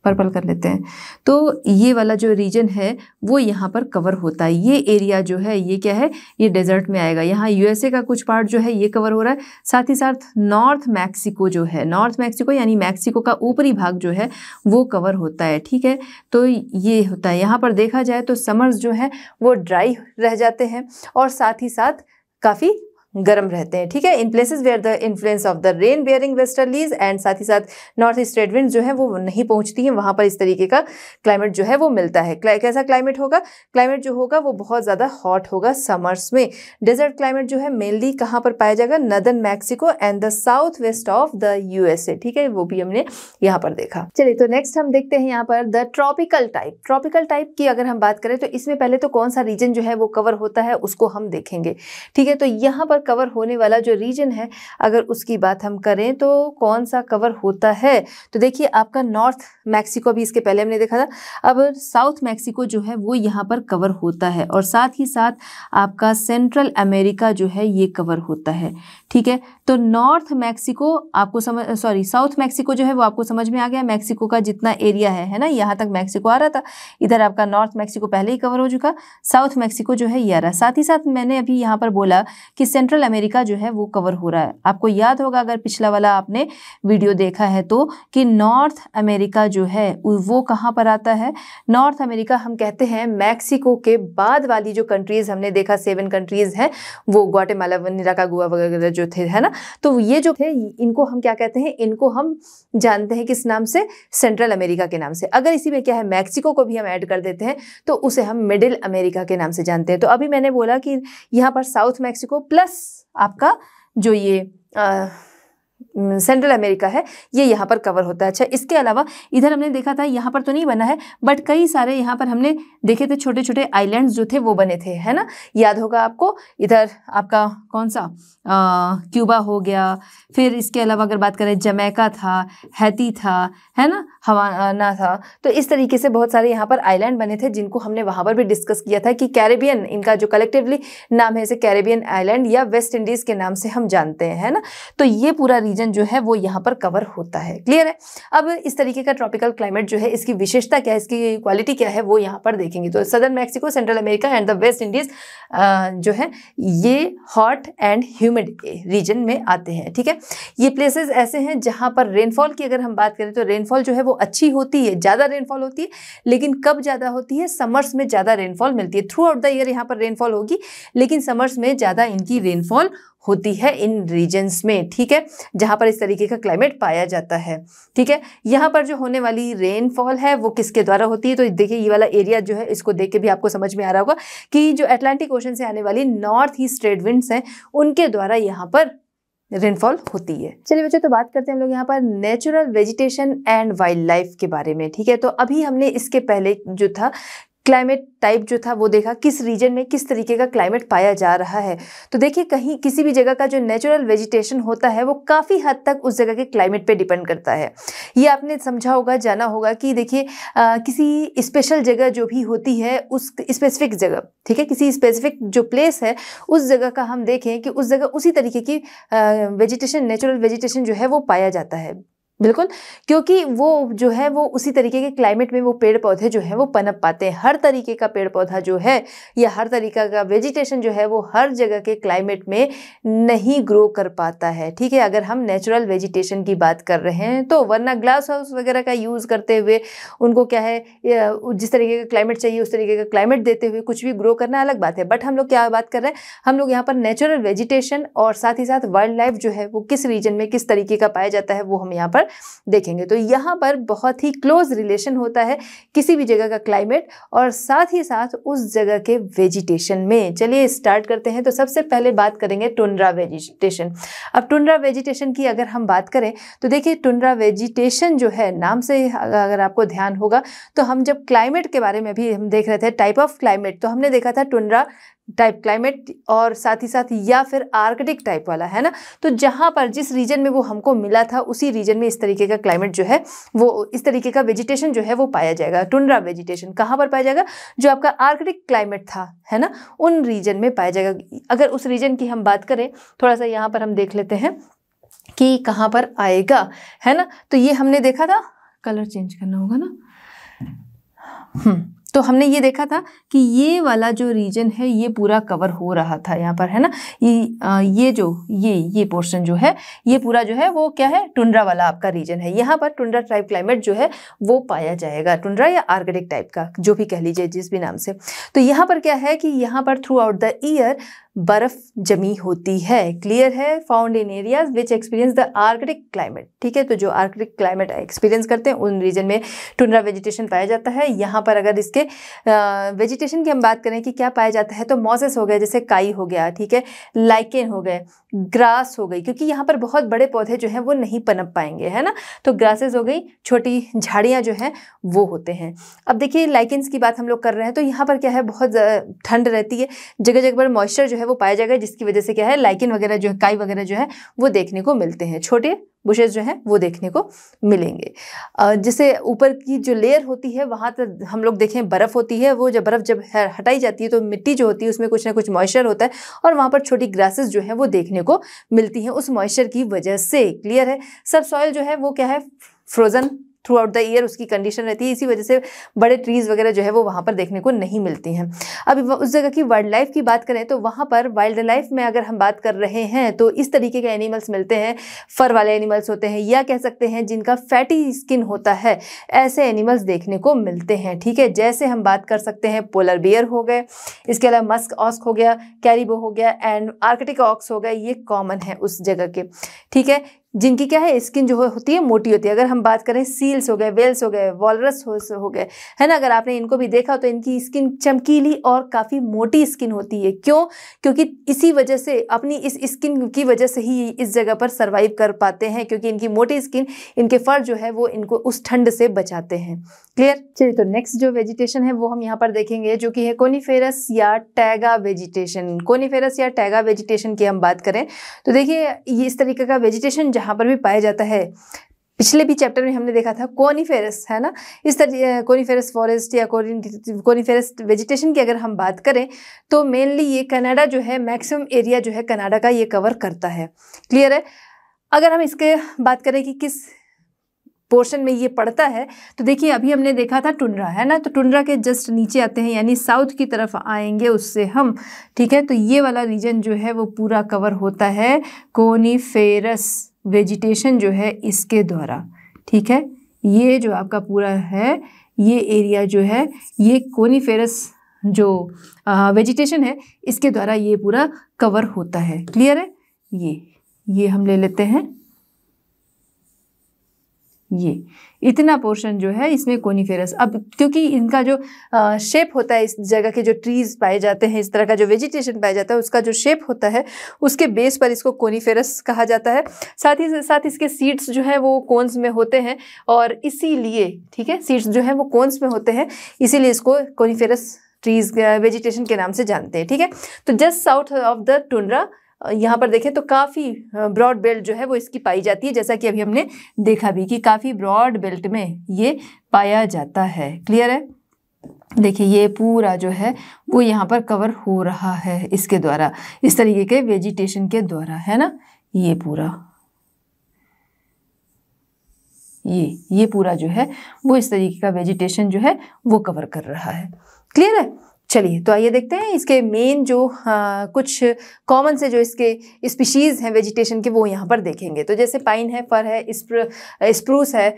पर्पल कर लेते हैं। तो ये वाला जो रीजन है वो यहाँ पर कवर होता है। ये एरिया जो है ये क्या है, ये डेजर्ट में आएगा। यहाँ यूएसए का कुछ पार्ट जो है ये कवर हो रहा है, साथ ही साथ नॉर्थ मैक्सिको जो है, नॉर्थ मैक्सिको यानी मैक्सिको का ऊपरी भाग जो है वो कवर होता है। ठीक है, तो ये होता है। यहाँ पर देखा जाए तो समर्स जो है वो ड्राई रह जाते हैं और साथ ही साथ काफ़ी गर्म रहते हैं। ठीक है, in places where the influence of the rain bearing westerlies and साथ ही साथ नॉर्थ ईस्ट ट्रेड विंड जो है वो नहीं पहुंचती है, वहां पर इस तरीके का क्लाइमेट जो है वो मिलता है। कैसा क्लाइमेट होगा, क्लाइमेट जो होगा वो बहुत ज़्यादा हॉट होगा समर्स में। डेजर्ट क्लाइमेट जो है मेनली कहाँ पर पाया जाएगा, northern Mexico and the south waste of the USA. ठीक है, वो भी हमने यहाँ पर देखा। चलिए तो नेक्स्ट हम देखते हैं यहाँ पर the tropical type. Tropical type की अगर हम बात करें तो इसमें पहले तो कौन सा रीजन जो है वो कवर होता है उसको हम देखेंगे। ठीक है, तो यहाँ पर कवर होने वाला जो रीजन है अगर उसकी बात हम करें तो कौन सा कवर होता है, तो देखिए आपका नॉर्थ मैक्सिको भी इसके पहले हमने देखा था, अब साउथ मैक्सिको जो है वो यहाँ पर कवर होता है और साथ ही साथ आपका सेंट्रल अमेरिका जो है ये कवर होता है। ठीक है, तो नॉर्थ मैक्सिको आपको साउथ मैक्सिको जो है वो आपको समझ में आ गया। मैक्सिको का जितना एरिया है ना, यहाँ तक मैक्सिको आ रहा था, इधर आपका नॉर्थ मैक्सिको पहले ही कवर हो चुका, साउथ मैक्सिको जो है ये आ रहा। साथ ही साथ मैंने अभी यहाँ पर बोला कि सेंट्रल अमेरिका जो है वो कवर हो रहा है। आपको याद होगा अगर पिछला वाला आपने वीडियो देखा है तो, कि नॉर्थ अमेरिका जो है वो कहाँ पर आता है। नॉर्थ अमेरिका हम कहते हैं मैक्सिको के बाद वाली जो कंट्रीज हमने देखा 7 कंट्रीज हैं, वो ग्वाटेमाला, निकारागुआ वगैरह जो थे, है ना, तो ये जो थे इनको हम क्या कहते हैं, इनको हम जानते हैं किस नाम से, सेंट्रल अमेरिका के नाम से। अगर इसी में क्या है मैक्सिको को भी हम ऐड कर देते हैं तो उसे हम मिडिल अमेरिका के नाम से जानते हैं। तो अभी मैंने बोला कि यहाँ पर साउथ मैक्सिको प्लस आपका जो ये सेंट्रल अमेरिका है ये यहाँ पर कवर होता है। अच्छा, इसके अलावा इधर हमने देखा था, यहाँ पर तो नहीं बना है बट कई सारे यहाँ पर हमने देखे थे छोटे छोटे आइलैंड्स जो थे वो बने थे, है ना, याद होगा आपको। इधर आपका कौन सा क्यूबा हो गया, फिर इसके अलावा अगर बात करें जमैका था, हैती था, है ना, हवाना था। तो इस तरीके से बहुत सारे यहाँ पर आइलैंड बने थे जिनको हमने वहाँ पर भी डिस्कस किया था कि कैरेबियन, इनका जो कलेक्टिवली नाम है इसे कैरेबियन आइलैंड या वेस्ट इंडीज़ के नाम से हम जानते हैं, है ना। तो ये पूरा रीजन जो है वो यहाँ पर कवर होता है। क्लियर है। अब इस तरीके का ट्रॉपिकल क्लाइमेट जो है इसकी विशेषता क्या है, इसकी क्वालिटी क्या है, वो यहाँ पर देखेंगे। तो southern Mexico, central America and the West Indies जो है ये हॉट एंड ह्यूमिड रीजन में आते हैं। ठीक है, ये प्लेसेस ऐसे हैं जहाँ पर रेनफॉल की अगर हम बात करें तो रेनफॉल जो है वो अच्छी होती है, ज़्यादा रेनफॉल होती है, लेकिन कब ज़्यादा होती है, समर्स में ज़्यादा रेनफॉल मिलती है। थ्रू आउट द ईयर यहाँ पर रेनफॉल होगी, लेकिन समर्स में ज़्यादा इनकी रेनफॉल होती है इन रीजन्स में। ठीक है, जहाँ पर इस तरीके का क्लाइमेट पाया जाता है। ठीक है, यहाँ पर जो होने वाली रेनफॉल है वो किसके द्वारा होती है, तो देखिए ये वाला एरिया जो है इसको देख के भी आपको समझ में आ रहा होगा कि जो अटलांटिक ओशन से आने वाली नॉर्थ ईस्ट ट्रेड विंड्स हैं उनके द्वारा यहाँ पर रेनफॉल होती है। चलिए बच्चों, तो बात करते हैं हम लोग यहाँ पर natural vegetation and wild life के बारे में। ठीक है, तो अभी हमने इसके पहले जो था क्लाइमेट टाइप जो था वो देखा, किस रीजन में किस तरीके का क्लाइमेट पाया जा रहा है। तो देखिए कहीं किसी भी जगह का जो नेचुरल वेजिटेशन होता है वो काफ़ी हद तक उस जगह के क्लाइमेट पे डिपेंड करता है। ये आपने समझा होगा, जाना होगा कि देखिए किसी स्पेशल जगह जो भी होती है, उस स्पेसिफिक जगह, ठीक है, किसी स्पेसिफिक जो प्लेस है उस जगह का हम देखें कि उस जगह उसी तरीके की वेजिटेशन, नेचुरल वेजिटेशन जो है वो पाया जाता है। बिल्कुल, क्योंकि वो जो है वो उसी तरीके के क्लाइमेट में वो पेड़ पौधे जो है वो पनप पाते हैं। हर तरीके का पेड़ पौधा जो है या हर तरीका का वेजिटेशन जो है वो हर जगह के क्लाइमेट में नहीं ग्रो कर पाता है, ठीक है, अगर हम नेचुरल वेजिटेशन की बात कर रहे हैं तो। वरना ग्लास हाउस वगैरह का यूज़ करते हुए उनको क्या है, जिस तरीके का क्लाइमेट चाहिए उस तरीके का क्लाइमेट देते हुए कुछ भी ग्रो करना अलग बात है। बट हम लोग क्या बात कर रहे हैं, हम लोग यहाँ पर नेचुरल वेजिटेशन और साथ ही साथ वाइल्ड लाइफ जो है वो किस रीजन में किस तरीके का पाया जाता है वो हम यहाँ पर देखेंगे। तो यहाँ पर बहुत ही क्लोज रिलेशन होता है किसी भी जगह का क्लाइमेट और साथ ही साथ उस जगह के वेजिटेशन में। चलिए स्टार्ट करते हैं। तो सबसे पहले बात करेंगे टुंड्रा वेजिटेशन। अब टुंड्रा वेजिटेशन की अगर हम बात करें तो देखिए टुंड्रा वेजिटेशन जो है, नाम से अगर आपको ध्यान होगा तो हम जब क्लाइमेट के बारे में भी हम देख रहे थे, टाइप ऑफ क्लाइमेट, तो हमने देखा था टुंड्रा टाइप क्लाइमेट और साथ ही साथ या फिर आर्कटिक टाइप वाला, है ना। तो जहाँ पर जिस रीजन में वो हमको मिला था उसी रीजन में इस तरीके का क्लाइमेट जो है वो, इस तरीके का वेजिटेशन जो है वो पाया जाएगा। टुंड्रा वेजिटेशन कहाँ पर पाया जाएगा, जो आपका आर्कटिक क्लाइमेट था, है ना, उन रीजन में पाया जाएगा। अगर उस रीजन की हम बात करें, थोड़ा सा यहाँ पर हम देख लेते हैं कि कहाँ पर आएगा, है ना। तो ये हमने देखा था, कलर चेंज करना होगा ना, तो हमने ये देखा था कि ये वाला जो रीजन है ये पूरा कवर हो रहा था यहाँ पर, है ना। ये जो ये पोर्शन जो है ये पूरा जो है वो क्या है, टुंड्रा वाला आपका रीजन है। यहाँ पर टुंड्रा टाइप क्लाइमेट जो है वो पाया जाएगा, टुंड्रा या आर्कटिक टाइप का, जो भी कह लीजिए जिस भी नाम से। तो यहाँ पर क्या है कि यहाँ पर थ्रू आउट द ईयर बर्फ जमी होती है, क्लियर है, found in areas which experience the Arctic climate, ठीक है। तो जो आर्कटिक क्लाइमेट एक्सपीरियंस करते हैं उन रीजन में टुंड्रा वेजिटेशन पाया जाता है। यहाँ पर अगर इसके वेजिटेशन की हम बात करें कि क्या पाया जाता है, तो मॉसेस हो गए, जैसे काई हो गया, ठीक है, लाइकेन हो गए, ग्रास हो गई, क्योंकि यहाँ पर बहुत बड़े पौधे जो हैं वो नहीं पनप पाएंगे, है ना। तो ग्रासेस हो गई, छोटी झाड़ियाँ जो हैं वो होते हैं। अब देखिए लाइकेंस की बात हम लोग कर रहे हैं, तो यहाँ पर क्या है, बहुत ठंड रहती है, जगह जगह पर मॉइस्चर जो है वो पाया जाएगा, जिसकी वजह से क्या है, लाइकेन वगैरह जो है, काई वगैरह जो है वो देखने को मिलते हैं, छोटे बुशेस जो हैं वो देखने को मिलेंगे। जैसे ऊपर की जो लेयर होती है वहाँ तक हम लोग देखें बर्फ़ होती है, वो जब हटाई जाती है तो मिट्टी जो होती है उसमें कुछ ना कुछ मॉइस्चर होता है और वहाँ पर छोटी ग्रासेस जो हैं वो देखने को मिलती हैं उस मॉइस्चर की वजह से, क्लियर है। सब सॉइल जो है वो क्या है, frozen through out the year उसकी कंडीशन रहती है, इसी वजह से बड़े ट्रीज़ वगैरह जो है वो वहाँ पर देखने को नहीं मिलती हैं। अब उस जगह की वाइल्ड लाइफ की बात करें तो वहाँ पर वाइल्ड लाइफ में अगर हम बात कर रहे हैं तो इस तरीके के एनिमल्स मिलते हैं, फर वाले एनिमल्स होते हैं या कह सकते हैं जिनका फैटी स्किन होता है, ऐसे एनिमल्स देखने को मिलते हैं, ठीक है। जैसे हम बात कर सकते हैं पोलर बियर हो गए, इसके अलावा मस्क ऑक्स हो गया, कैरिबो हो गया एंड आर्कटिक ऑक्स हो गए, ये कॉमन है उस जगह के, ठीक है, जिनकी क्या है स्किन जो होती है मोटी होती है। अगर हम बात करें सील्स हो गए, वेल्स हो गए, वॉलरस हो गए, है ना, अगर आपने इनको भी देखा तो इनकी स्किन चमकीली और काफ़ी मोटी स्किन होती है। क्यों? क्योंकि इसी वजह से, अपनी इस स्किन की वजह से ही इस जगह पर सर्वाइव कर पाते हैं, क्योंकि इनकी मोटी स्किन, इनके फर जो है वो इनको उस ठंड से बचाते हैं, क्लियर। चलिए तो नेक्स्ट जो वेजिटेशन है वो हम यहाँ पर देखेंगे, जो कि है कोनिफेरस या टैगा वेजिटेशन। कोनिफेरस या टैगा वेजिटेशन की हम बात करें तो देखिए ये इस तरीके का वेजिटेशन जहाँ पर भी पाया जाता है, पिछले भी चैप्टर में हमने देखा था कोनिफेरस, है ना, इस तरह कोनिफेरस फॉरेस्ट या कोनिफेरस वेजिटेशन की अगर हम बात करें तो मेनली ये कनाडा जो है, मैक्सिमम एरिया जो है कनाडा का ये कवर करता है, क्लियर है। अगर हम इसके बात करें कि किस पोर्शन में ये पड़ता है तो देखिए अभी हमने देखा था टुंड्रा, है ना, तो टुंड्रा के जस्ट नीचे आते हैं, यानी साउथ की तरफ आएंगे उससे हम, ठीक है। तो ये वाला रीजन जो है वो पूरा कवर होता है कोनिफेरस वेजिटेशन जो है इसके द्वारा, ठीक है। ये जो आपका पूरा है ये एरिया जो है ये कोनिफेरस जो वेजिटेशन है इसके द्वारा ये पूरा कवर होता है, क्लियर है। ये हम ले लेते हैं, ये इतना पोर्शन जो है इसमें कोनिफेरस। अब क्योंकि इनका जो शेप होता है, इस जगह के जो ट्रीज पाए जाते हैं, इस तरह का जो वेजिटेशन पाया जाता है, उसका जो शेप होता है उसके बेस पर इसको कोनिफेरस कहा जाता है। साथ ही साथ इसके सीड्स जो है वो कोन्स में होते हैं और इसीलिए, ठीक है, सीड्स जो है वो कोन्स में होते हैं, इसीलिए इसको कोनिफेरस ट्रीज वेजिटेशन के नाम से जानते हैं। ठीक है, तो just south of the tundra यहाँ पर देखें तो काफ़ी ब्रॉड बेल्ट जो है वो इसकी पाई जाती है, जैसा कि अभी हमने देखा भी कि काफ़ी ब्रॉड बेल्ट में ये पाया जाता है। क्लियर है? देखिए ये पूरा जो है वो यहाँ पर कवर हो रहा है इसके द्वारा, इस तरीके के वेजिटेशन के द्वारा, है ना। ये पूरा ये पूरा जो है वो इस तरीके का वेजिटेशन जो है वो कवर कर रहा है। क्लियर है? चलिए तो आइए देखते हैं इसके मेन जो कुछ कॉमन से जो इसके स्पीशीज़ हैं वेजिटेशन के, वो यहाँ पर देखेंगे। तो जैसे पाइन है, फर है, स्प्रूस है,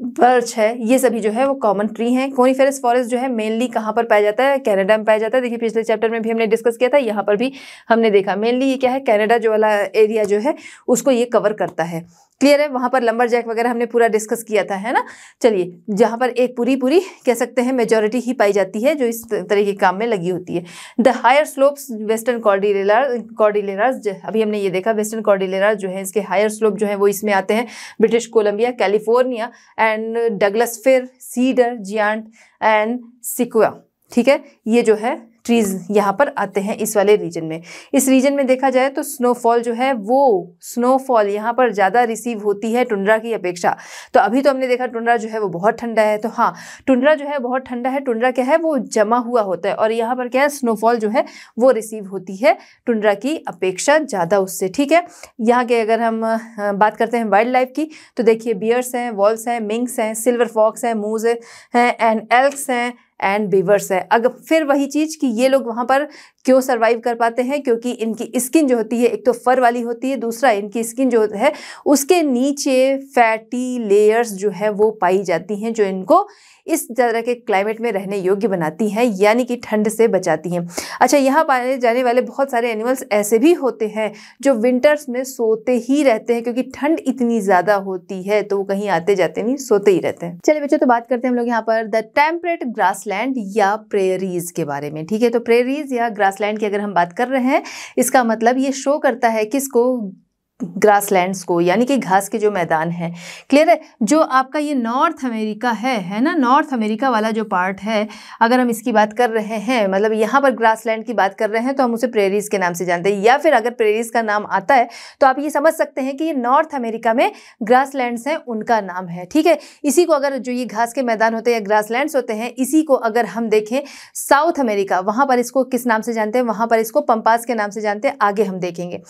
बर्च है, ये सभी जो है वो कॉमन ट्री हैं। कोनिफेरस फॉरेस्ट जो है मेनली कहाँ पर पाया जाता है? कनाडा में पाया जाता है। देखिए पिछले चैप्टर में भी हमने डिस्कस किया था, यहाँ पर भी हमने देखा मेनली ये क्या है, कनाडा जो वाला एरिया जो है उसको ये कवर करता है। क्लियर है? वहाँ पर लंबरजैक वगैरह हमने पूरा डिस्कस किया था, है ना। चलिए, जहाँ पर एक पूरी कह सकते हैं मेजॉरिटी ही पाई जाती है जो इस तरह के काम में लगी होती है। द हायर स्लोप्स वेस्टर्न कॉर्डिलेरास, अभी हमने ये देखा वेस्टर्न कॉर्डिलेरास जो है इसके हायर स्लोप जो है वो इसमें आते हैं, British Columbia, California and Douglas फिर, सीडर, जियांट एंड सिक्वा। ठीक है, ये जो है ट्रीज यहाँ पर आते हैं इस वाले रीजन में। इस रीजन में देखा जाए तो स्नोफॉल जो है वो स्नोफॉल यहाँ पर ज़्यादा रिसीव होती है टुंड्रा की अपेक्षा। तो अभी तो हमने देखा टुंड्रा जो है वो बहुत ठंडा है, तो हाँ टुंड्रा जो है बहुत ठंडा है, टुंड्रा क्या है वो जमा हुआ होता है, और यहाँ पर क्या है स्नोफॉल जो है वो रिसीव होती है टुंड्रा की अपेक्षा ज़्यादा उससे। ठीक है, यहाँ के अगर हम बात करते हैं वाइल्ड लाइफ की, तो देखिए बियर्स हैं, वॉल्स हैं, मिंक्स हैं, सिल्वर फॉक्स हैं, मूज हैं एंड एल्क्स हैं एंड बीवर्स है। अगर फिर वही चीज़ कि ये लोग वहाँ पर क्यों सरवाइव कर पाते हैं, क्योंकि इनकी स्किन जो होती है एक तो फर वाली होती है, दूसरा इनकी स्किन जो है उसके नीचे फैटी लेयर्स जो है वो पाई जाती हैं, जो इनको इस तरह के क्लाइमेट में रहने योग्य बनाती हैं, यानी कि ठंड से बचाती हैं। अच्छा, यहाँ पाए जाने वाले बहुत सारे एनिमल्स ऐसे भी होते हैं जो विंटर्स में सोते ही रहते हैं, क्योंकि ठंड इतनी ज़्यादा होती है तो वो कहीं आते जाते नहीं, सोते ही रहते हैं। चलिए बच्चों, तो बात करते हैं हम लोग यहाँ पर द टेम्परेट ग्रासलैंड या प्रेरीज के बारे में। ठीक है, तो प्रेरीज या ग्रासलैंड की अगर हम बात कर रहे हैं, इसका मतलब ये शो करता है किसको? ग्रासलैंड्स को, यानी कि घास के जो मैदान है। क्लियर है? जो आपका ये नॉर्थ अमेरिका है ना, नॉर्थ अमेरिका वाला जो पार्ट है, अगर हम इसकी बात कर रहे हैं, मतलब यहाँ पर ग्रासलैंड की बात कर रहे हैं, तो हम उसे प्रेरीज के नाम से जानते हैं। या फिर अगर प्रेरीज का नाम आता है तो आप ये समझ सकते हैं कि ये नॉर्थ अमेरिका में ग्रासलैंड्स हैं उनका नाम है। ठीक है, इसी को अगर जो ये घास के मैदान होते हैं या ग्रासलैंड्स होते हैं, इसी को अगर हम देखें साउथ अमेरिका, वहाँ पर इसको किस नाम से जानते हैं? वहाँ पर इसको पंपास के नाम से जानते हैं, आगे हम देखेंगे।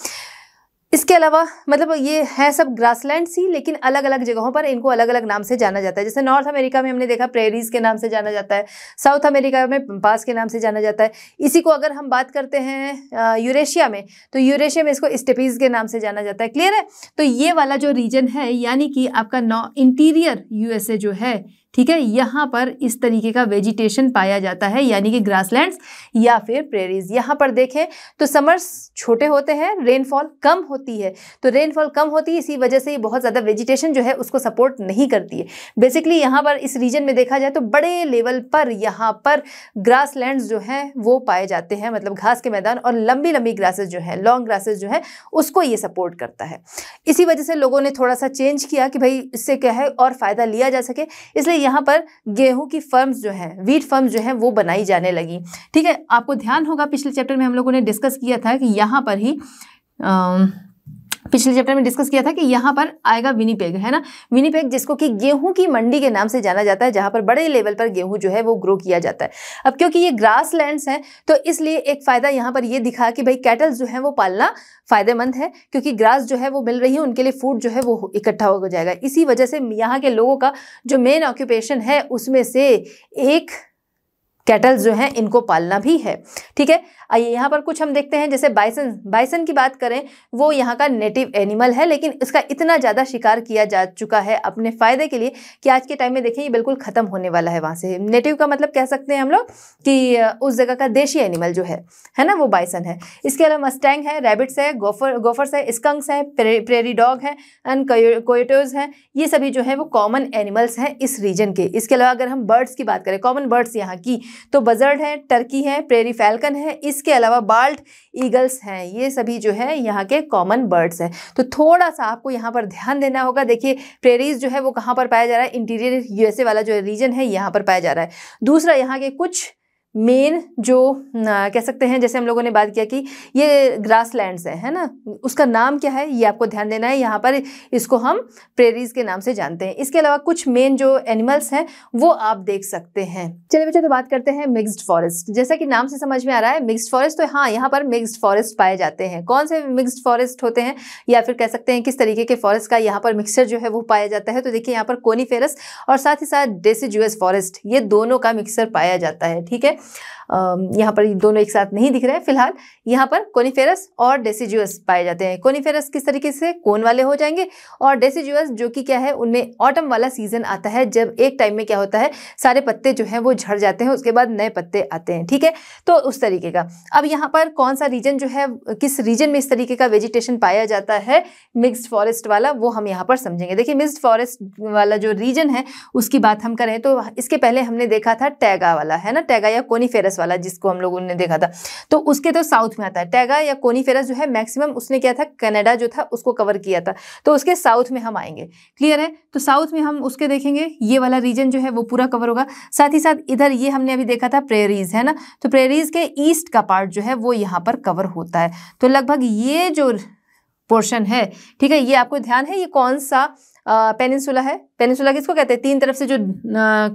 इसके अलावा मतलब ये है सब ग्रासलैंड्स ही, लेकिन अलग अलग जगहों पर इनको अलग अलग नाम से जाना जाता है। जैसे नॉर्थ अमेरिका में हमने देखा प्रेरीज के नाम से जाना जाता है, साउथ अमेरिका में पंपास के नाम से जाना जाता है। इसी को अगर हम बात करते हैं यूरेशिया में, तो यूरेशिया में इसको स्टेपीज के नाम से जाना जाता है। क्लियर है? तो ये वाला जो रीजन है, यानी कि आपका इंटीरियर यूएसए जो है, ठीक है, यहाँ पर इस तरीके का वेजिटेशन पाया जाता है, यानी कि ग्रासलैंड्स या फिर प्रेरीज। यहाँ पर देखें तो समर्स छोटे होते हैं, रेनफॉल कम होती है, तो रेनफॉल कम होती है, इसी वजह से ये बहुत ज़्यादा वेजिटेशन जो है उसको सपोर्ट नहीं करती है। बेसिकली यहाँ पर इस रीजन में देखा जाए तो बड़े लेवल पर यहाँ पर ग्रासलैंड्स जो हैं वो पाए जाते हैं, मतलब घास के मैदान, और लंबी लंबी ग्रासेस जो है, लॉन्ग ग्रासेस जो है, उसको ये सपोर्ट करता है। इसी वजह से लोगों ने थोड़ा सा चेंज किया कि भाई इससे क्या है और फ़ायदा लिया जा सके, इसलिए यहाँ पर गेहूं की फर्म्स जो हैं, वीट फर्म्स जो हैं वो बनाई जाने लगी। ठीक है, आपको ध्यान होगा पिछले चैप्टर में हम लोगों ने डिस्कस किया था कि यहाँ पर ही पिछले चैप्टर में डिस्कस किया था कि यहाँ पर आएगा विनीपेग, है ना, विनीपेग, जिसको कि गेहूं की मंडी के नाम से जाना जाता है, जहाँ पर बड़े लेवल पर गेहूं जो है वो ग्रो किया जाता है। अब क्योंकि ये ग्रास लैंड्स हैं, तो इसलिए एक फ़ायदा यहाँ पर ये दिखा कि भाई कैटल्स जो है वो पालना फ़ायदेमंद है, क्योंकि ग्रास जो है वो मिल रही है, उनके लिए फूड जो है वो इकट्ठा हो जाएगा। इसी वजह से यहाँ के लोगों का जो मेन ऑक्यूपेशन है उसमें से एक कैटल्स जो हैं इनको पालना भी है। ठीक है, आइए यहाँ पर कुछ हम देखते हैं, जैसे बाइसन की बात करें, वो यहाँ का नेटिव एनिमल है, लेकिन इसका इतना ज़्यादा शिकार किया जा चुका है अपने फ़ायदे के लिए कि आज के टाइम में देखें ये बिल्कुल ख़त्म होने वाला है वहाँ से। नेटिव का मतलब कह सकते हैं हम लोग कि उस जगह का देशी एनिमल जो है ना, वो बाइसन है। इसके अलावा मस्टैंग है, रैबिट्स है, गोफर्स है, स्कंक्स है, प्रेरी डॉग है एंड कोयोटोज हैं। ये सभी जो है वो कॉमन एनिमल्स हैं इस रीजन के। इसके अलावा अगर हम बर्ड्स की बात करें, कॉमन बर्ड्स यहाँ की, तो बजर्ड है, टर्की है, प्रेरी फैल्कन है, इसके अलावा बाल्ड ईगल्स हैं। ये सभी जो है यहाँ के कॉमन बर्ड्स हैं। तो थोड़ा सा आपको यहाँ पर ध्यान देना होगा। देखिए प्रेरीज जो है वो कहाँ पर पाया जा रहा है, इंटीरियर यूएसए वाला जो रीजन है यहाँ पर पाया जा रहा है। दूसरा, यहाँ के कुछ मेन जो कह सकते हैं, जैसे हम लोगों ने बात किया कि ये ग्रासलैंड्स है ना, उसका नाम क्या है ये आपको ध्यान देना है। यहाँ पर इसको हम प्रेरीज के नाम से जानते हैं। इसके अलावा कुछ मेन जो एनिमल्स हैं वो आप देख सकते हैं। चलिए बच्चों, तो बात करते हैं मिक्स्ड फॉरेस्ट। जैसा कि नाम से समझ में आ रहा है मिक्स्ड फॉरेस्ट, तो हाँ यहाँ पर मिक्स्ड फॉरेस्ट पाए जाते हैं। कौन से मिक्स्ड फॉरेस्ट होते हैं, या फिर कह सकते हैं किस तरीके के फॉरेस्ट का यहाँ पर मिक्सचर जो है वो पाया जाता है। तो देखिए यहाँ पर कोनीफेरस और साथ ही साथ डेसिजुअस फॉरेस्ट, ये दोनों का मिक्सचर पाया जाता है। ठीक है, यहाँ पर दोनों एक साथ नहीं दिख रहे हैं फिलहाल। यहाँ पर कोनीफेरस और डेसिजुअस पाए जाते हैं। कोनीफेरस किस तरीके से कोन वाले हो जाएंगे, और डेसिजुअस जो कि क्या है, उनमें ऑटम वाला सीजन आता है, जब एक टाइम में क्या होता है सारे पत्ते जो हैं वो झड़ जाते हैं, उसके बाद नए पत्ते आते हैं। ठीक है, तो उस तरीके का। अब यहाँ पर कौन सा रीजन जो है, किस रीजन में इस तरीके का वेजिटेशन पाया जाता है मिक्स्ड फॉरेस्ट वाला, वो हम यहाँ पर समझेंगे। देखिए मिक्स्ड फॉरेस्ट वाला जो रीजन है उसकी बात हम करें तो इसके पहले हमने देखा था टैगा वाला, है ना, टैगा या कोनीफेरस वाला, जिसको हम लोगों ने देखा था। तो उसके तो साउथ में आता है टैगा या कोनीफेरस जो है, मैक्सिमम उसने क्या था, कनाडा जो था उसको कवर किया था। तो उसके साउथ में हम आएंगे। क्लियर है, तो साउथ में हम उसके देखेंगे, ये वाला रीजन जो है वो पूरा कवर होगा। साथ ही साथ इधर ये हमने अभी देखा था प्रेरीज, है ना, तो प्रेरीज के ईस्ट का पार्ट जो है वो यहाँ पर कवर होता है। तो लगभग ये जो पोर्शन है, ठीक है, ये आपको ध्यान है, ये कौन सा पेनिनसुला है। पेनिनसुला किसको कहते हैं, तीन तरफ से जो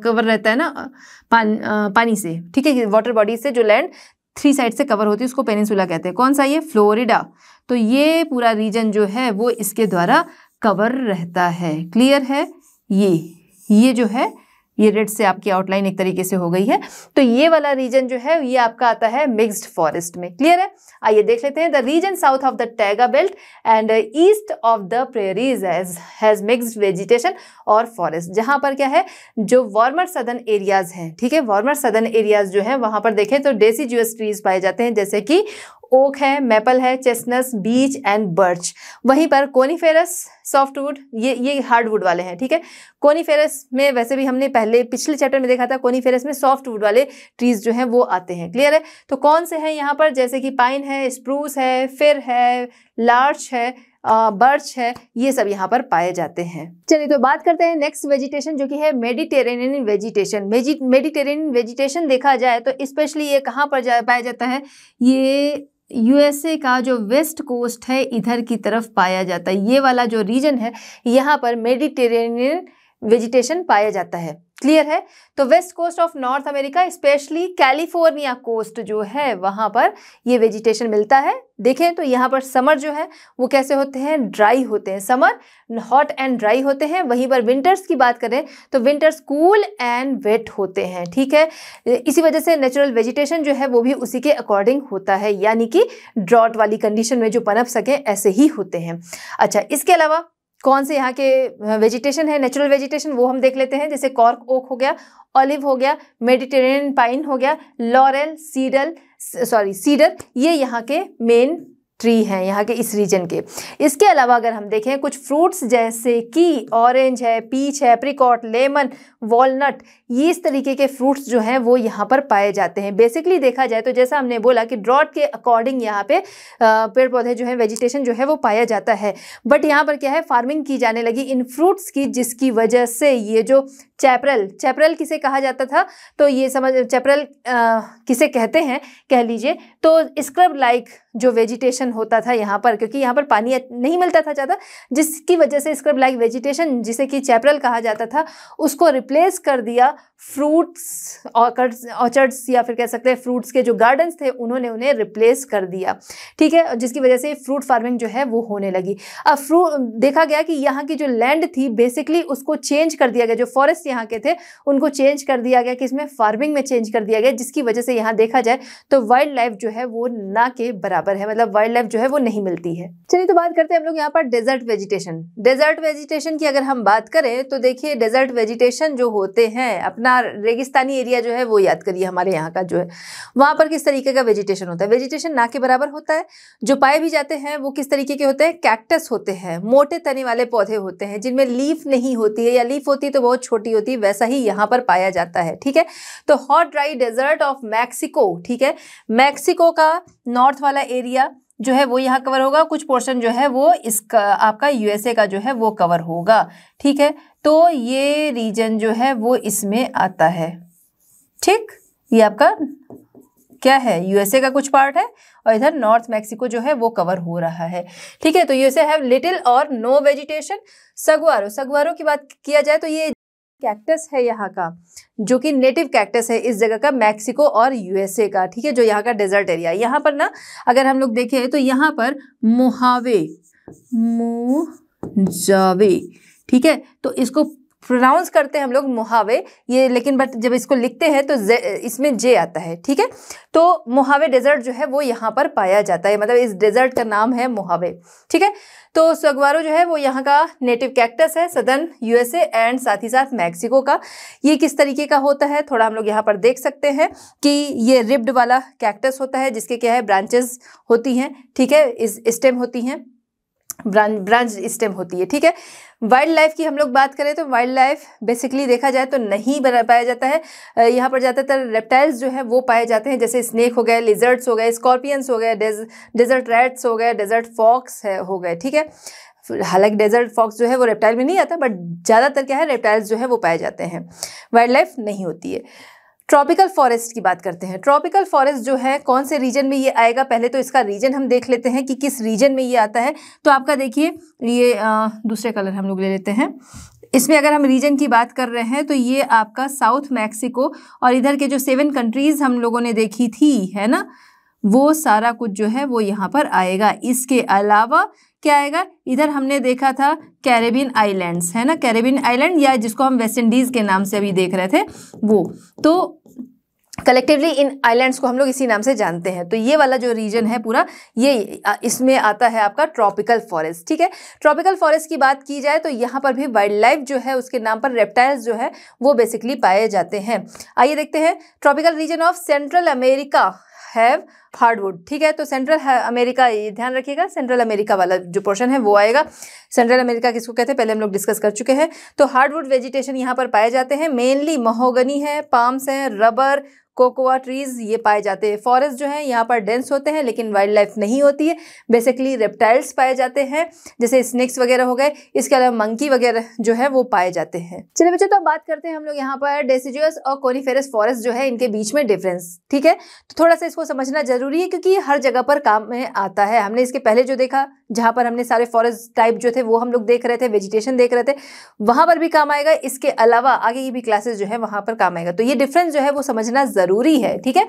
कवर रहता है ना पानी से, ठीक है, वाटर बॉडी से जो लैंड थ्री साइड से कवर होती है उसको पेनिनसुला कहते हैं। कौन सा, ये फ्लोरिडा। तो ये पूरा रीजन जो है वो इसके द्वारा कवर रहता है। क्लियर है, ये जो है ये रेड से आपकी आउटलाइन एक तरीके से हो गई है। तो ये वाला रीजन जो है ये आपका आता है मिक्स्ड फॉरेस्ट में। क्लियर है, आइए देख लेते हैं। The region south of the taiga belt and east of the prairies has mixed vegetation और फॉरेस्ट। जहां पर क्या है, जो वार्मर सदर्न एरियाज हैं, ठीक है, वार्मर सदर्न एरियाज जो है वहां पर देखें तो डेसिजुअस ट्रीज पाए जाते हैं, जैसे कि ओक है, मैपल है, चेस्टनट्स, बीच एंड बर्च। वहीं पर कोनीफेरस, सॉफ्टवुड, ये हार्डवुड वाले हैं। ठीक है, कोनीफेरस में वैसे भी हमने पहले पिछले चैप्टर में देखा था, कोनीफेरस में सॉफ्टवुड वाले ट्रीज जो हैं वो आते हैं। क्लियर है, तो कौन से हैं यहाँ पर, जैसे कि पाइन है, स्प्रूस है, फिर है, लार्च है, बर्च है, ये सब यहाँ पर पाए जाते हैं। चलिए तो बात करते हैं नेक्स्ट वेजिटेशन, जो कि है मेडिटेरेनियन वेजिटेशन। मेडिटेरेनियन वेजिटेशन देखा जाए तो स्पेशली ये कहाँ पर पाया जाता है, ये यूएसए का जो वेस्ट कोस्ट है इधर की तरफ पाया जाता है। ये वाला जो रीजन है यहाँ पर मेडिटेरेनियन वेजिटेशन पाया जाता है। क्लियर है, तो west coast of North America, specially California coast जो है वहां पर ये वेजिटेशन मिलता है। देखें तो यहाँ पर समर जो है वो कैसे होते हैं, ड्राई होते हैं, समर हॉट एंड ड्राई होते हैं। वहीं पर विंटर्स की बात करें तो विंटर्स कूल एंड वेट होते हैं। ठीक है, इसी वजह से नेचुरल वेजिटेशन जो है वो भी उसी के अकॉर्डिंग होता है, यानी कि ड्रॉट वाली कंडीशन में जो पनप सके ऐसे ही होते हैं। अच्छा, इसके अलावा कौन से यहाँ के वेजिटेशन है, नेचुरल वेजिटेशन, वो हम देख लेते हैं। जैसे कॉर्क ओक हो गया, ऑलिव हो गया, मेडिटेरेनियन पाइन हो गया, लॉरेल, सीडर, ये यहाँ के मेन ट्री हैं यहाँ के इस रीजन के। इसके अलावा अगर हम देखें कुछ फ्रूट्स जैसे कि ऑरेंज है, पीच है, एप्रिकॉट, लेमन, वॉलनट, ये इस तरीके के फ्रूट्स जो हैं वो यहाँ पर पाए जाते हैं। बेसिकली देखा जाए तो जैसा हमने बोला कि ड्रॉट के अकॉर्डिंग यहाँ पे पेड़ पौधे जो है, वेजिटेशन जो है वो पाया जाता है। बट यहाँ पर क्या है, फार्मिंग की जाने लगी इन फ्रूट्स की, जिसकी वजह से ये जो चैपरल किसे कहा जाता था, तो ये समझ चैपरल किसे कहते हैं कह लीजिए, तो स्क्रब लाइक जो वेजिटेशन होता था यहाँ पर, क्योंकि यहाँ पर पानी नहीं मिलता था ज़्यादा, जिसकी वजह से स्क्रब लाइक वेजिटेशन, जिसे कि चैपरल कहा जाता था, उसको रिप्लेस कर दिया फ्रूट्स ऑर्चर्ड्स, या फिर कह सकते हैं फ्रूट्स के जो गार्डन्स थे उन्होंने उन्हें रिप्लेस कर दिया, ठीक है, जिसकी वजह से फ्रूट फार्मिंग जो है वो होने लगी। अब देखा गया कि यहाँ की जो लैंड थी बेसिकली उसको चेंज कर दिया गया, जो फॉरेस्ट यहाँ के थे उनको चेंज कर दिया गया, कि इसमें फार्मिंग में चेंज कर दिया गया, जिसकी वजह से यहाँ देखा जाए तो वाइल्ड लाइफ जो है वो ना के बराबर है, मतलब वाइल्ड लाइफ जो है वो नहीं मिलती है। चलिए तो बात करते हैं हम लोग यहाँ पर डेजर्ट वेजिटेशन। डेजर्ट वेजिटेशन की अगर हम बात करें तो देखिए डेजर्ट वेजिटेशन जो होते हैं, अपना रेगिस्तानी एरिया जो है वो याद करिए, हमारे यहाँ का जो है वहाँ पर किस तरीके का वेजिटेशन होता है। वेजिटेशन ना के बराबर होता है। जो पाए भी जाते हैं वो किस तरीके के होते हैं, कैक्टस होते हैं, मोटे तने वाले पौधे होते हैं जिनमें लीफ नहीं होती है, या लीफ होती है तो बहुत छोटी होती है, वैसा ही यहाँ पर पाया जाता है, ठीक है। तो hot dry desert of Mexico, ठीक है, मैक्सिको का नॉर्थ वाला एरिया जो है वो यहाँ कवर होगा, कुछ पोर्शन जो है वो इसका आपका यूएसए का जो है वो कवर होगा, ठीक है। तो ये रीजन जो है वो इसमें आता है, ठीक, ये आपका क्या है, यूएसए का कुछ पार्ट है, और इधर नॉर्थ मैक्सिको जो है वो कवर हो रहा है, ठीक है। तो यूएसए हैव लिटिल और नो वेजिटेशन। सगवारो की बात किया जाए तो ये कैक्टस है यहाँ का, जो कि नेटिव कैक्टस है इस जगह का, मैक्सिको और यूएसए का, ठीक है, जो यहाँ का डेजर्ट एरिया। यहाँ पर ना अगर हम लोग देखें तो यहाँ पर मोहावे, ठीक है, तो इसको प्रोनाउंस करते हैं हम लोग मोहावे ये, लेकिन बट जब इसको लिखते हैं तो इसमें जे आता है, ठीक है। तो मोहावे डेजर्ट जो है वो यहाँ पर पाया जाता है, मतलब इस डेजर्ट का नाम है मोहावे, ठीक है। तो सगवारो जो है वो यहाँ का नेटिव कैक्टस है, सदर्न यूएसए एंड साथ ही साथ मैक्सिको का। ये किस तरीके का होता है थोड़ा हम लोग यहाँ पर देख सकते हैं कि ये रिब्ड वाला कैक्टस होता है, जिसके क्या है ब्रांचेस होती हैं, ठीक है, इस स्टेम होती हैं, ब्रांच स्टेम होती है, ठीक है। वाइल्ड लाइफ की हम लोग बात करें तो वाइल्ड लाइफ बेसिकली देखा जाए तो नहीं पाया जाता है। यहाँ पर ज़्यादातर रेप्टाइल्स जो है वो पाए जाते हैं, जैसे स्नेक हो गए, लिजर्ड्स हो गए, स्कॉर्पियंस हो गए, डेजर्ट रैट्स हो गए, डेजर्ट फॉक्स हो गए, ठीक है। हालांकि डेजर्ट फॉक्स जो है वो रेप्टाइल में नहीं आता, बट ज़्यादातर क्या है रेप्टाइल्स जो है वो पाए जाते हैं, वाइल्ड लाइफ नहीं होती है। ट्रॉपिकल फॉरेस्ट की बात करते हैं। ट्रॉपिकल फॉरेस्ट जो है कौन से रीजन में ये आएगा, पहले तो इसका रीजन हम देख लेते हैं कि किस रीजन में ये आता है। तो आपका देखिए ये दूसरे कलर हम लोग ले लेते हैं। इसमें अगर हम रीजन की बात कर रहे हैं तो ये आपका साउथ मैक्सिको और इधर के जो 7 कंट्रीज हम लोगों ने देखी थी, है ना, वो सारा कुछ जो है वो यहाँ पर आएगा। इसके अलावा क्या आएगा, इधर हमने देखा था कैरेबियन आइलैंड्स, है ना, कैरेबियन आइलैंड या जिसको हम वेस्ट इंडीज के नाम से अभी देख रहे थे वो, तो कलेक्टिवली इन आइलैंड्स को हम लोग इसी नाम से जानते हैं। तो ये वाला जो रीजन है पूरा ये इसमें आता है आपका ट्रॉपिकल फॉरेस्ट, ठीक है। ट्रॉपिकल फॉरेस्ट की बात की जाए तो यहाँ पर भी वाइल्ड लाइफ जो है उसके नाम पर रेप्टाइल्स जो है वो बेसिकली पाए जाते हैं। आइए देखते हैं। Tropical region of central America have hardwood, ठीक है। तो सेंट्रल अमेरिका, ये ध्यान रखिएगा, सेंट्रल अमेरिका वाला जो पोर्शन है वो आएगा। सेंट्रल अमेरिका किसको कहते हैं पहले हम लोग डिस्कस कर चुके हैं। तो हार्डवुड वेजिटेशन यहाँ पर पाए जाते हैं, मेनली महोगनी है, पाम्स हैं, रबर, कोकोआ ट्रीज ये पाए जाते हैं। फॉरेस्ट जो है यहाँ पर डेंस होते हैं लेकिन वाइल्ड लाइफ नहीं होती है, बेसिकली रेप्टाइल्स पाए जाते हैं जैसे स्नेक्स वगैरह हो गए, इसके अलावा मंकी वगैरह जो है वो पाए जाते हैं। चलिए बच्चों, तो अब बात करते हैं हम लोग यहाँ पर डेसिडुअस और कोनिफेरस फॉरेस्ट जो है इनके बीच में डिफरेंस, ठीक है। तो थोड़ा सा इसको समझना जरूरी है क्योंकि हर जगह पर काम में आता है। हमने इसके पहले जो देखा जहाँ पर हमने सारे फॉरेस्ट टाइप जो थे वो हम लोग देख रहे थे, वेजिटेशन देख रहे थे, वहां पर भी काम आएगा। इसके अलावा आगे की भी क्लासेस जो है वहां पर काम आएगा। तो ये डिफरेंस जो है वो समझना जरूरी है, ठीक है।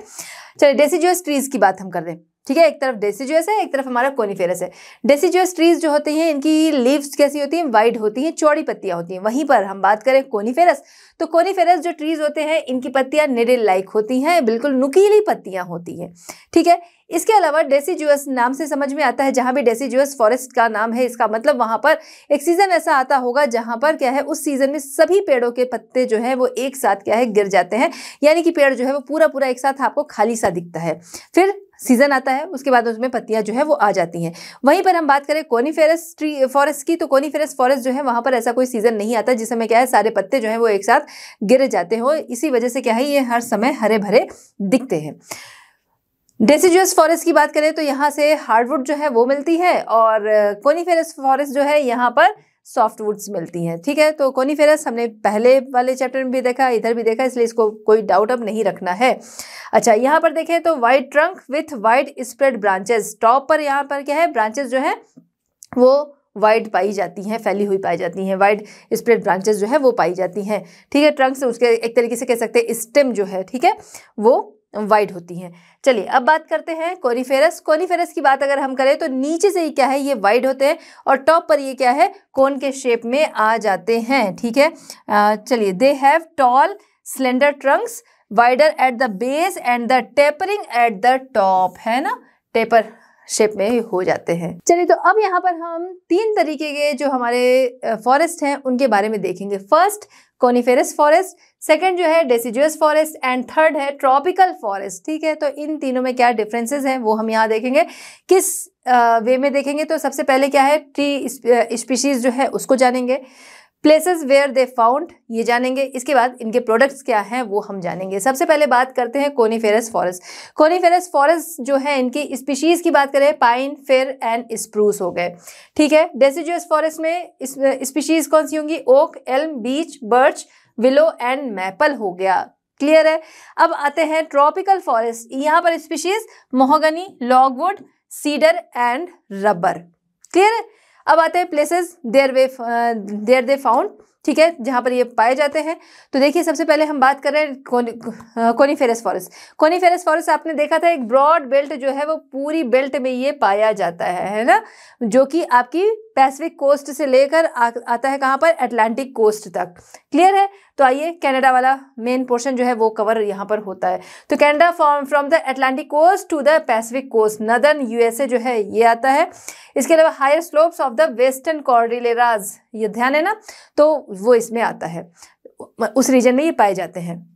चलिए डेसिडुअस ट्रीज की बात हम कर रहे हैं, ठीक है। एक तरफ डेसिडुअस है, एक तरफ हमारा कोनिफेरस है। डेसिडुअस ट्रीज जो होती हैं इनकी लीव्स कैसी होती हैं, वाइड होती हैं, चौड़ी पत्तियां होती हैं। वहीं पर हम बात करें कोनिफेरस, तो कोनिफेरस जो ट्रीज होते हैं इनकी पत्तियां निडल लाइक होती हैं, बिल्कुल नुकीली पत्तियां होती हैं, ठीक है। इसके अलावा डेसिडुअस नाम से समझ में आता है, जहां भी डेसिडुअस फॉरेस्ट का नाम है इसका मतलब वहां पर एक सीजन ऐसा आता होगा जहां पर क्या है उस सीजन में सभी पेड़ों के पत्ते जो है वो एक साथ क्या है गिर जाते हैं, यानी कि पेड़ जो है वो पूरा एक साथ आपको खाली सा दिखता है। फिर सीजन आता है, उसके बाद उसमें पत्तियां जो है वो आ जाती हैं। वहीं पर हम बात करें कोनिफेरस ट्री फॉरेस्ट की, तो कोनिफेरस फॉरेस्ट जो है वहां पर ऐसा कोई सीजन नहीं आता जिसमें क्या है सारे पत्ते जो है वो एक साथ गिर जाते हो, इसी वजह से क्या है ये हर समय हरे भरे दिखते हैं। डेसिडुअस फॉरेस्ट की बात करें तो यहाँ से हार्डवुड जो है वो मिलती है और कोनिफेरस फॉरेस्ट जो है यहाँ पर सॉफ्ट वुड्स मिलती हैं। ठीक है, तो कोनिफेरस हमने पहले वाले चैप्टर में भी देखा, इधर भी देखा, इसलिए इसको कोई डाउट अब नहीं रखना है। अच्छा, यहाँ पर देखें तो wide trunk with wide spread branches, top पर यहाँ पर क्या है, ब्रांचेस जो है वो वाइड पाई जाती हैं, फैली हुई पाई जाती हैं, वाइड स्प्रेड ब्रांचेस जो है वो पाई जाती हैं। ठीक है, ट्रंक से उसके एक तरीके से कह सकते हैं स्टेम जो है, ठीक है, वो वाइड होती हैं। चलिए अब बात करते हैं कोनिफेरस। कोनिफेरस की बात अगर हम करें तो नीचे से ही क्या है, ये वाइड होते हैं और टॉप पर ये क्या है, कोन के शेप में आ जाते हैं। ठीक है, चलिए, they have tall slender trunks wider at the base and the tapering at the top, है ना, टेपर शेप में हो जाते हैं। चलिए, तो अब यहाँ पर हम 3 तरीके के जो हमारे फॉरेस्ट हैं उनके बारे में देखेंगे। फर्स्ट कोनिफेरस फॉरेस्ट, सेकंड जो है डेसिडुअस फॉरेस्ट एंड थर्ड है ट्रॉपिकल फॉरेस्ट। ठीक है, तो इन तीनों में क्या डिफरेंसेस हैं वो हम यहाँ देखेंगे, किस वे में देखेंगे। तो सबसे पहले क्या है, ट्री स्पीशीज जो है उसको जानेंगे, प्लेसेस वेयर दे फाउंड ये जानेंगे, इसके बाद इनके प्रोडक्ट्स क्या हैं वो हम जानेंगे। सबसे पहले बात करते हैं कोनिफेरस फॉरेस्ट। कोनिफेरस फॉरेस्ट जो है इनकी स्पीशीज की बात करें, पाइन, फिर एंड स्प्रूस हो गए। ठीक है, डेसिडुअस फॉरेस्ट में स्पीशीज कौन सी होंगी, oak, elm, beech, birch, willow and maple हो गया। क्लियर है। अब आते हैं ट्रॉपिकल फॉरेस्ट, यहाँ पर species mahogany, logwood, cedar and rubber. Clear है। अब आते हैं प्लेसेस देयर दे फाउंड, ठीक है, जहाँ पर ये पाए जाते हैं। तो देखिए सबसे पहले हम बात कर रहे हैं कोनिफेरस फॉरेस्ट। कोनिफेरस फॉरेस्ट आपने देखा था एक ब्रॉड बेल्ट जो है वो पूरी बेल्ट में ये पाया जाता है ना, जो कि आपकी पैसिफिक कोस्ट से लेकर आता है कहाँ पर, अटलांटिक कोस्ट तक। क्लियर है। तो आइए कनाडा वाला मेन पोर्शन जो है वो कवर यहाँ पर होता है। तो Canada from the Atlantic coast to the Pacific coast, northern USA जो है ये आता है। इसके अलावा higher slopes of the western cordilleras, ये ध्यान है ना, तो वो इसमें आता है, उस रीजन में ये पाए जाते हैं।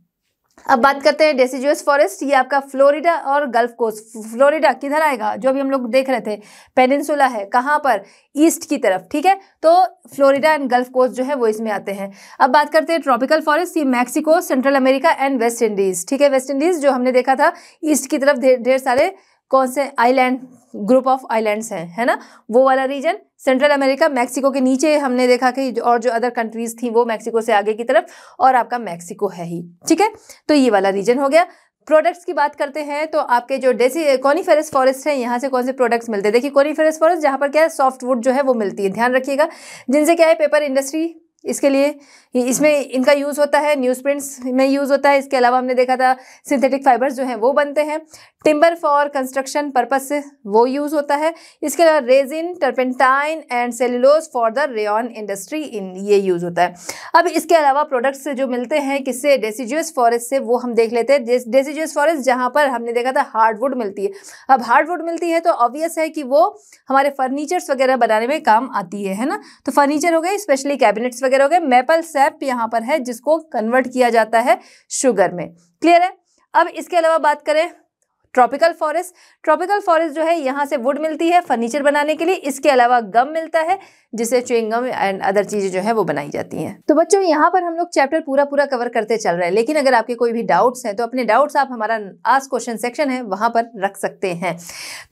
अब बात करते हैं डेसिडुअस फॉरेस्ट, ये आपका फ्लोरिडा और गल्फ कोस्ट। फ्लोरिडा किधर आएगा, जो अभी हम लोग देख रहे थे पेनिनसुला है, कहाँ पर, ईस्ट की तरफ। ठीक है, तो फ्लोरिडा एंड गल्फ कोस्ट जो है वो इसमें आते हैं। अब बात करते हैं ट्रॉपिकल फॉरेस्ट, ये Mexico, central America and West Indies. ठीक है, वेस्ट इंडीज जो हमने देखा था, ईस्ट की तरफ ढेर सारे कौन से आइलैंड, ग्रुप ऑफ आइलैंड्स हैं, है ना, वो वाला रीजन। सेंट्रल अमेरिका मैक्सिको के नीचे हमने देखा कि और जो अदर कंट्रीज थी वो मैक्सिको से आगे की तरफ, और आपका मैक्सिको है ही। ठीक है, तो ये वाला रीजन हो गया। प्रोडक्ट्स की बात करते हैं तो आपके जो कोनिफेरस फॉरेस्ट है, यहाँ से कौन से प्रोडक्ट्स मिलते हैं। देखिए कोनिफेरस फॉरेस्ट जहाँ पर क्या है, सॉफ्ट वुड जो है वो मिलती है, ध्यान रखिएगा, जिनसे क्या है, पेपर इंडस्ट्री, इसके लिए इसमें इनका यूज़ होता है, न्यूज़ प्रिंट्स में यूज़ होता है। इसके अलावा हमने देखा था सिंथेटिक फाइबर्स जो हैं वो बनते हैं, टिम्बर फॉर कंस्ट्रक्शन पर्पज से वो यूज़ होता है। इसके अलावा resin, turpentine and cellulose for the rayon industry, इन ये यूज़ होता है। अब इसके अलावा प्रोडक्ट्स जो मिलते हैं किससे, डेसिडुअस फॉरेस्ट से, वो हम देख लेते हैं। डेसिडुअस फॉरेस्ट जहाँ पर हमने देखा था हार्डवुड मिलती है। अब हार्डवुड मिलती है तो ऑब्वियस है कि वो हमारे फर्नीचर्स वगैरह बनाने में काम आती है ना, तो फर्नीचर हो गए, स्पेशली कैबिनेट्स वगैरह हो गए। मैपल सैप यहाँ पर है जिसको कन्वर्ट किया जाता है शुगर में। क्लियर है। अब इसके अलावा बात करें ट्रॉपिकल फॉरेस्ट, ट्रॉपिकल फॉरेस्ट जो है यहाँ से वुड मिलती है फर्नीचर बनाने के लिए। इसके अलावा गम मिलता है जिससे च्युइंग गम एंड अदर चीजें जो है वो बनाई जाती हैं। तो बच्चों यहाँ पर हम लोग चैप्टर पूरा कवर करते चल रहे हैं, लेकिन अगर आपके कोई भी डाउट्स हैं तो अपने डाउट्स आप हमारा आस्क क्वेश्चन सेक्शन है वहां पर रख सकते हैं।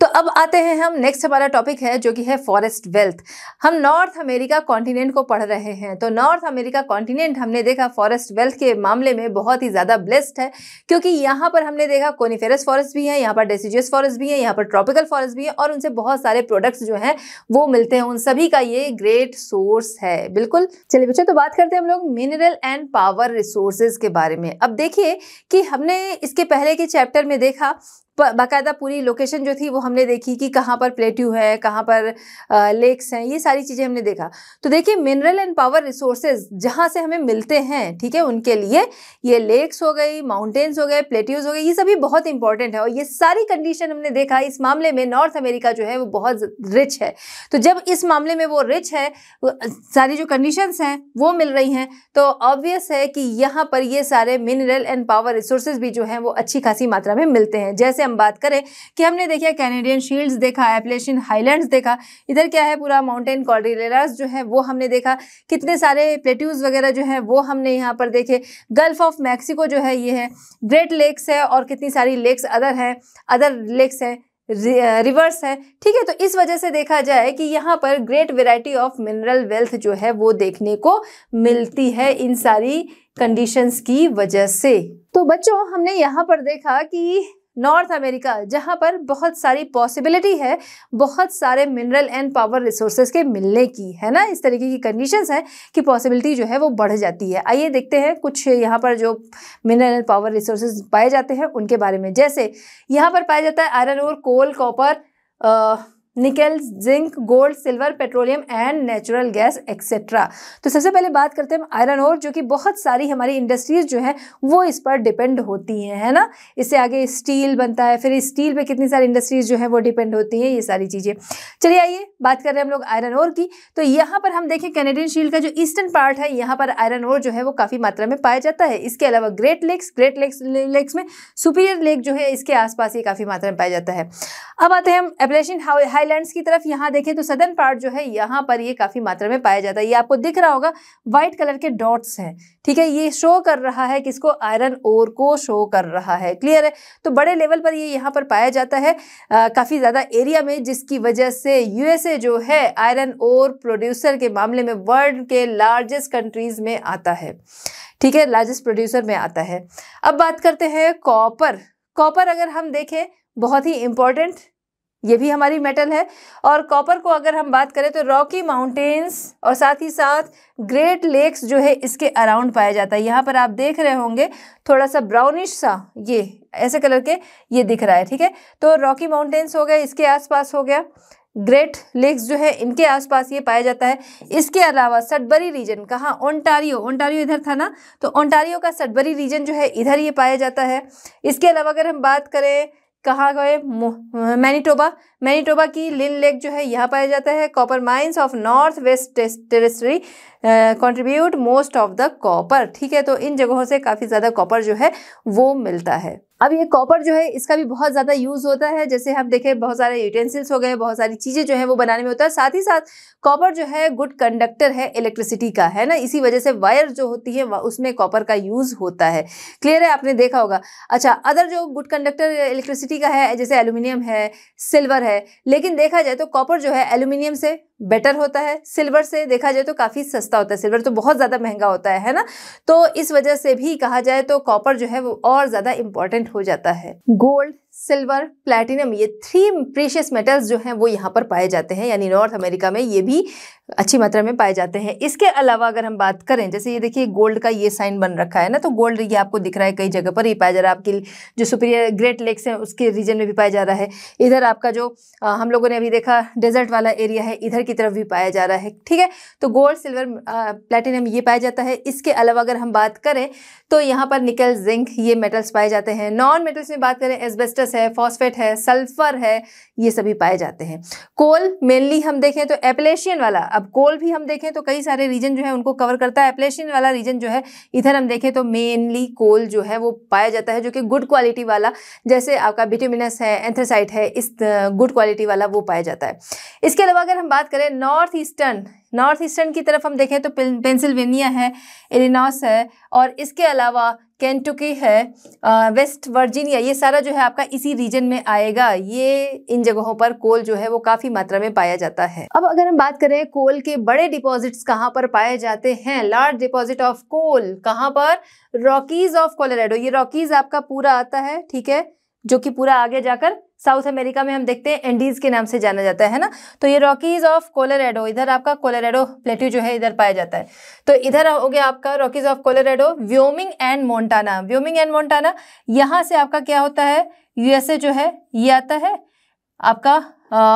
तो अब आते हैं हम नेक्स्ट, हमारा टॉपिक है जो कि है फॉरेस्ट वेल्थ। हम नॉर्थ अमेरिका कॉन्टिनेंट को पढ़ रहे हैं, तो नॉर्थ अमेरिका कॉन्टिनेंट हमने देखा फॉरेस्ट वेल्थ के मामले में बहुत ही ज्यादा ब्लेस्ड है, क्योंकि यहाँ पर हमने देखा कोनिफेरस फॉरेस्ट भी है, यहाँ पर डेसिडुअस फॉरेस्ट भी है, यहाँ पर ट्रॉपिकल फॉरेस्ट भी है, और उनसे बहुत सारे प्रोडक्ट्स जो हैं वो मिलते हैं। उन सभी का ये ग्रेट सोर्स है। बिल्कुल। चलिए बच्चों, तो बात करते हैं हम लोग मिनरल एंड पावर रिसोर्सेज के बारे में। अब देखिए कि हमने इसके पहले के चैप्टर में देखा, बाकायदा पूरी लोकेशन जो थी वो हमने देखी कि कहाँ पर प्लेट्यू है, कहाँ पर लेक्स हैं, ये सारी चीज़ें हमने देखा। तो देखिए मिनरल एंड पावर रिसोर्सेज जहाँ से हमें मिलते हैं, ठीक है, उनके लिए ये लेक्स हो गई, माउंटेन्स हो गए, प्लेट्यूज हो गए, ये सभी बहुत इंपॉर्टेंट है। और ये सारी कंडीशन हमने देखा इस मामले में नॉर्थ अमेरिका जो है वो बहुत रिच है। तो जब इस मामले में वो रिच है, सारी जो कंडीशंस हैं वो मिल रही हैं, तो ऑब्वियस है कि यहाँ पर ये सारे मिनरल एंड पावर रिसोर्सेज भी जो हैं वो अच्छी खासी मात्रा में मिलते हैं। जैसे हम बात करें कि हमने देखा कैनेडियन शील्ड्स देखा, एप्लेशियन हाईलैंड्स देखा, इधर क्या है पूरा माउंटेन कॉर्डिलेरास जो है वो हमने देखा, कितने सारे प्लेट्यूज वगैरह जो है वो हमने यहाँ पर देखे, गल्फ ऑफ मैक्सिको जो है ये है, ग्रेट लेक्स है, और कितनी सारी लेक्स अदर हैं, अदर लेक्स हैं रिवर्स है, ठीक है। तो इस वजह से देखा जाए कि यहाँ पर great variety of mineral wealth जो है वो देखने को मिलती है इन सारी कंडीशंस की वजह से। तो बच्चों हमने यहाँ पर देखा कि नॉर्थ अमेरिका जहाँ पर बहुत सारी पॉसिबिलिटी है बहुत सारे मिनरल एंड पावर रिसोर्सेज के मिलने की, है ना। इस तरीके की कंडीशंस है कि पॉसिबिलिटी जो है वो बढ़ जाती है। आइए देखते हैं कुछ यहाँ पर जो मिनरल एंड पावर रिसोर्सेज पाए जाते हैं उनके बारे में। जैसे यहाँ पर पाया जाता है iron ore, coal, copper, nickel, zinc, gold, silver, petroleum and natural gas etcetera. तो सबसे पहले बात करते हैं आयरन ओर, जो कि बहुत सारी हमारी इंडस्ट्रीज जो है वो इस पर डिपेंड होती हैं, है ना। इससे आगे स्टील बनता है, फिर स्टील पे कितनी सारी इंडस्ट्रीज जो है वो डिपेंड होती हैं, ये सारी चीज़ें। चलिए आइए बात कर रहे हैं हम लोग आयरन ओर की। तो यहाँ पर हम देखें कैनेडियन शील्ड का जो ईस्टर्न पार्ट है यहाँ पर आयरन ओर जो है वो काफ़ी मात्रा में पाया जाता है। इसके अलावा ग्रेट लेक्स में सुपीरियर लेक जो है इसके आसपास ये काफ़ी मात्रा में पाया जाता है। अब आते हैं हम एपलेशियन हाईलैंड्स की तरफ। यहाँ देखें तो सदर्न पार्ट जो है यहाँ पर ये काफ़ी मात्रा में पाया जाता है। ये आपको दिख रहा होगा व्हाइट कलर के डॉट्स हैं, ठीक है। ये शो कर रहा है किसको, आयरन ओर को शो कर रहा है, क्लियर है। तो बड़े लेवल पर ये यहाँ पर पाया जाता है काफ़ी ज़्यादा एरिया में, जिसकी वजह से यूएसए जो है आयरन ओर प्रोड्यूसर के मामले में वर्ल्ड के लार्जेस्ट कंट्रीज में आता है, ठीक है, लार्जेस्ट प्रोड्यूसर में आता है। अब बात करते हैं कॉपर। कॉपर अगर हम देखें बहुत ही इंपॉर्टेंट, ये भी हमारी मेटल है। और कॉपर को अगर हम बात करें तो रॉकी माउंटेन्स और साथ ही साथ ग्रेट लेक्स जो है इसके अराउंड पाया जाता है। यहाँ पर आप देख रहे होंगे थोड़ा सा ब्राउनिश सा ये ऐसे कलर के ये दिख रहा है, ठीक है। तो रॉकी माउंटेन्स हो गए, इसके आसपास हो गया, ग्रेट लेक्स जो है इनके आसपास ये पाया जाता है। इसके अलावा सडबरी रीजन, कहाँ, ओंटारियो इधर था ना, तो ओंटारियो का सडबरी रीजन जो है इधर ये पाया जाता है। इसके अलावा अगर हम बात करें कहाँ गए, मैनीटोबा की लिन लेक जो है यहाँ पाया जाता है। Copper mines of north west territory contribute most of the copper, ठीक है। तो इन जगहों से काफ़ी ज़्यादा कॉपर जो है वो मिलता है। अब ये कॉपर जो है इसका भी बहुत ज़्यादा यूज़ होता है। जैसे हम देखें बहुत सारे यूटेंसिल्स हो गए, बहुत सारी चीज़ें जो है वो बनाने में होता है। साथ ही साथ कॉपर जो है गुड कंडक्टर है इलेक्ट्रिसिटी का, है ना। इसी वजह से वायर जो होती है उसमें कॉपर का यूज़ होता है, क्लियर है, आपने देखा होगा। अच्छा, अदर जो गुड कंडक्टर इलेक्ट्रिसिटी का है जैसे एल्यूमिनियम है, सिल्वर है, लेकिन देखा जाए तो कॉपर जो है एल्यूमिनियम से बेटर होता है, सिल्वर से देखा जाए तो काफ़ी सस्ता होता है। सिल्वर तो बहुत ज़्यादा महंगा होता है ना। तो इस वजह से भी कहा जाए तो कॉपर जो है वो और ज़्यादा इंपॉर्टेंट हो जाता है। गोल्ड, सिल्वर, प्लैटिनम, ये 3 प्रीशियस मेटल्स जो हैं वो यहाँ पर पाए जाते हैं, यानी नॉर्थ अमेरिका में ये भी अच्छी मात्रा में पाए जाते हैं। इसके अलावा अगर हम बात करें, जैसे ये देखिए गोल्ड का ये साइन बन रखा है ना, तो गोल्ड ये आपको दिख रहा है कई जगह पर ही पाया जा रहा है। आपकी जो सुपीरियर ग्रेट लेक्स हैं उसके रीजन में भी पाया जा रहा है। इधर आपका जो हम लोगों ने अभी देखा डेजर्ट वाला एरिया है, इधर की तरफ भी पाया जा रहा है, ठीक है। तो गोल्ड, सिल्वर, प्लैटिनम ये पाया जाता है। इसके अलावा अगर हम बात करें तो यहाँ पर निकल, जिंक ये मेटल्स पाए जाते हैं। नॉन मेटल्स में बात करें एस्बेस्टस है, फॉस्फेट है, सल्फर है, ये सभी पाए जाते हैं। कोल मेनली हम देखें तो एपलेशियन वाला, अब कोल भी हम देखें तो कई सारे रीजन जो है उनको कवर करता है। एपलेशियन वाला रीजन जो है इधर हम देखें तो मेनली कोल जो है वो पाया जाता है, जो कि गुड क्वालिटी वाला, जैसे आपका बिटुमिनस है, एंथ्रासाइट है, इस गुड क्वालिटी वाला वो पाया जाता है। इसके अलावा अगर हम बात करें नॉर्थ ईस्टर्न की तरफ हम देखें तो पेंसिल्वेनिया है, इलिनॉस है, और इसके अलावा केंटुकी है, वेस्ट वर्जीनिया, ये सारा जो है आपका इसी रीजन में आएगा। ये इन जगहों पर कोल जो है वो काफ़ी मात्रा में पाया जाता है। अब अगर हम बात करें कोल के बड़े डिपॉजिट्स कहाँ पर पाए जाते हैं, लार्ज डिपॉजिट ऑफ कोल कहाँ पर, रॉकीज ऑफ कोलोराडो। ये रॉकीज आपका पूरा आता है, ठीक है, जो कि पूरा आगे जाकर साउथ अमेरिका में हम देखते हैं एंडीज के नाम से जाना जाता है ना। तो ये रॉकीज ऑफ कोलोराडो, इधर आपका कोलोराडो प्लेट्यू जो है इधर पाया जाता है। तो इधर हो गया आपका Rockies of Colorado. Wyoming and Montana, यहाँ से आपका क्या होता है, यूएसए जो है ये आता है आपका।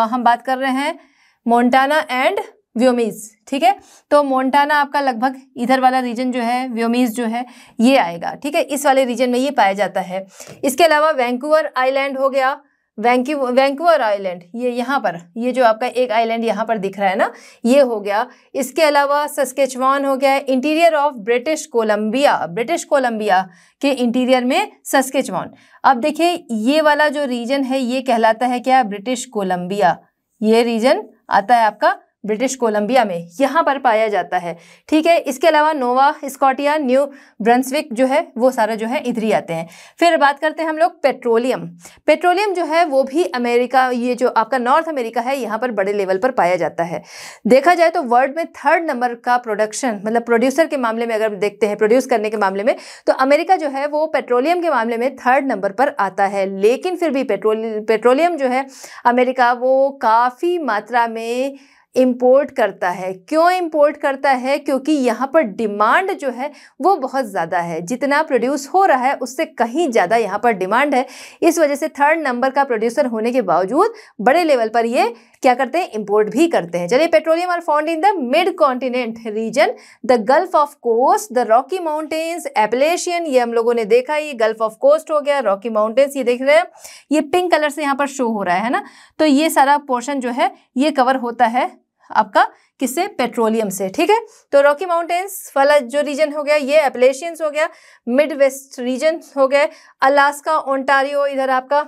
हम बात कर रहे हैं मोंटाना एंड व्योमीज, ठीक है। तो मोंटाना आपका लगभग इधर वाला रीजन जो है, व्योमीज जो है ये आएगा, ठीक है, इस वाले रीजन में ये पाया जाता है। इसके अलावा वैंकूवर आइलैंड हो गया, वैंकूवर आइलैंड ये यहाँ पर, ये जो आपका एक आइलैंड यहाँ पर दिख रहा है ना, ये हो गया। इसके अलावा सस्केचुआन हो गया, इंटीरियर ऑफ ब्रिटिश कोलंबिया के इंटीरियर में सस्केचुआन। अब देखिए ये वाला जो रीजन है ये कहलाता है क्या, ब्रिटिश कोलंबिया। ये रीजन आता है आपका ब्रिटिश कोलंबिया में यहाँ पर पाया जाता है। ठीक है, इसके अलावा नोवा स्कॉटिया, न्यू ब्रंसविक जो है वो सारा जो है इधर ही आते हैं। फिर बात करते हैं हम लोग पेट्रोलियम। पेट्रोलियम जो है वो भी अमेरिका, ये जो आपका नॉर्थ अमेरिका है यहाँ पर बड़े लेवल पर पाया जाता है। देखा जाए तो वर्ल्ड में 3rd नंबर का प्रोडक्शन, मतलब प्रोड्यूसर के मामले में अगर देखते हैं, प्रोड्यूस करने के मामले में, तो अमेरिका जो है वो पेट्रोलियम के मामले में 3rd नंबर पर आता है। लेकिन फिर भी पेट्रोलियम जो है अमेरिका वो काफ़ी मात्रा में इंपोर्ट करता है। क्यों इंपोर्ट करता है? क्योंकि यहाँ पर डिमांड जो है वो बहुत ज़्यादा है, जितना प्रोड्यूस हो रहा है उससे कहीं ज़्यादा यहाँ पर डिमांड है। इस वजह से 3rd नंबर का प्रोड्यूसर होने के बावजूद बड़े लेवल पर ये क्या करते हैं, इंपोर्ट भी करते हैं। चलिए, petroleum are found in the mid continent region, the Gulf of coast, the Rocky Mountains, Appalachian, ये हम लोगों ने देखा, ये गल्फ ऑफ कोस्ट हो गया, रॉकी माउंटेन्स ये देख रहे हैं, ये पिंक कलर से यहाँ पर शो हो रहा है ना, तो ये सारा पोर्शन जो है ये कवर होता है आपका किससे, पेट्रोलियम से। ठीक है, तो रॉकी माउंटेन्स वाला जो रीजन हो गया ये एपलेशियंस हो गया, मिड वेस्ट रीजन हो गए, अलास्का, ओंटारियो, इधर आपका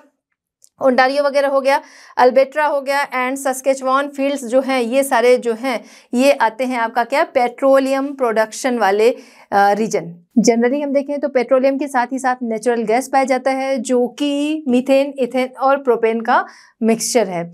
ओंटारियो वगैरह हो गया, अल्बर्टा हो गया, एंड सस्केचुआन फील्ड्स जो हैं ये सारे जो हैं ये आते हैं आपका क्या, पेट्रोलियम प्रोडक्शन वाले रीजन। जनरली हम देखें तो पेट्रोलियम के साथ ही साथ नेचुरल गैस पाया जाता है जो कि मीथेन, इथेन और प्रोपेन का मिक्सचर है।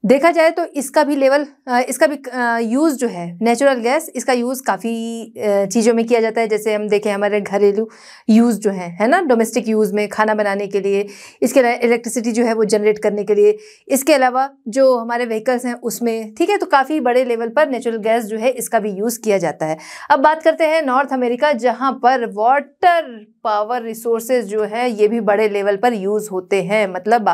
देखा जाए तो इसका भी लेवल, इसका भी यूज़ जो है नेचुरल गैस, इसका यूज़ काफ़ी चीज़ों में किया जाता है। जैसे हम देखें हमारे घरेलू यूज़ जो है ना, डोमेस्टिक यूज़ में खाना बनाने के लिए, इसके अलावा इलेक्ट्रिसिटी जो है वो जनरेट करने के लिए, इसके अलावा जो हमारे व्हीकल्स हैं उसमें। ठीक है, तो काफ़ी बड़े लेवल पर नेचुरल गैस जो है इसका भी यूज़ किया जाता है। अब बात करते हैं नॉर्थ अमेरिका, जहाँ पर वाटर पावर रिसोर्सेज जो है ये भी बड़े लेवल पर यूज़ होते हैं। मतलब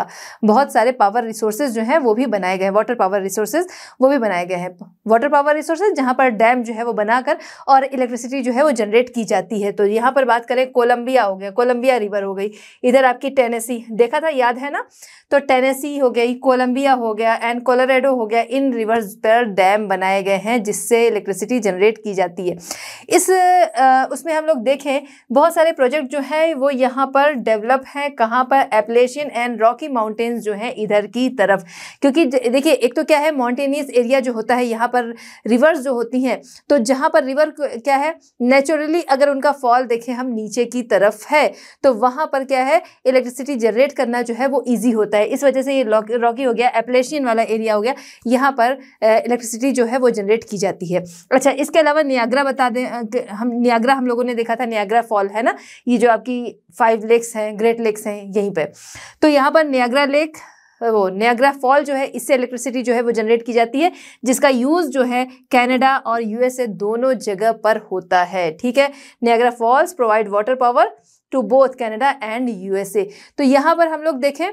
बहुत सारे पावर रिसोर्सेज जो हैं वो भी बनाए गए, वाटर पावर रिसोर्सेज वो भी बनाए गए हैं। वाटर पावर रिसोर्सेज जहाँ पर डैम जो है वो बनाकर और इलेक्ट्रिसिटी जो है वो जनरेट की जाती है। तो यहाँ पर बात करें, कोलंबिया हो गया, कोलंबिया रिवर हो गई, इधर आपकी टेनेसी देखा था, याद है ना, तो टेनेसी हो गई, कोलंबिया हो गया एंड कोलोराडो हो गया। इन रिवर्स पर डैम बनाए गए हैं जिससे इलेक्ट्रिसिटी जनरेट की जाती है। इस उसमें हम लोग देखें बहुत सारे प्रोजेक्ट जो है वो यहाँ पर डेवलप हैं, कहाँ पर, एपलेशियन एंड रॉकी माउंटेन्स जो है इधर की तरफ। क्योंकि देखिए एक तो क्या है, माउंटेनियस एरिया जो होता है यहाँ पर रिवर्स जो होती हैं, तो जहाँ पर रिवर क्या है नेचुरली अगर उनका फॉल देखें हम नीचे की तरफ है तो वहाँ पर क्या है, इलेक्ट्रिसिटी जनरेट करना जो है वो ईजी होता है। इस वजह से ये रॉकी हो गया, एपलेशियन वाला एरिया हो गया, यहाँ पर इलेक्ट्रिसिटी जो है वो जनरेट की जाती है। अच्छा, इसके अलावा नियाग्रा बता दें, नियाग्रा हम लोगों ने देखा था, नियाग्रा फॉल है ना, ये जो आपकी 5 लेक्स हैं, ग्रेट लेक्स हैं यहीं पे, तो यहाँ पर नियाग्रा लेक, वो नियाग्रा फॉल जो है इससे इलेक्ट्रिसिटी जो है वो जनरेट की जाती है, जिसका यूज़ जो है कनाडा और यूएसए दोनों जगह पर होता है। ठीक है, Niagara Falls provide water power to both Canada and USA. तो यहाँ पर हम लोग देखें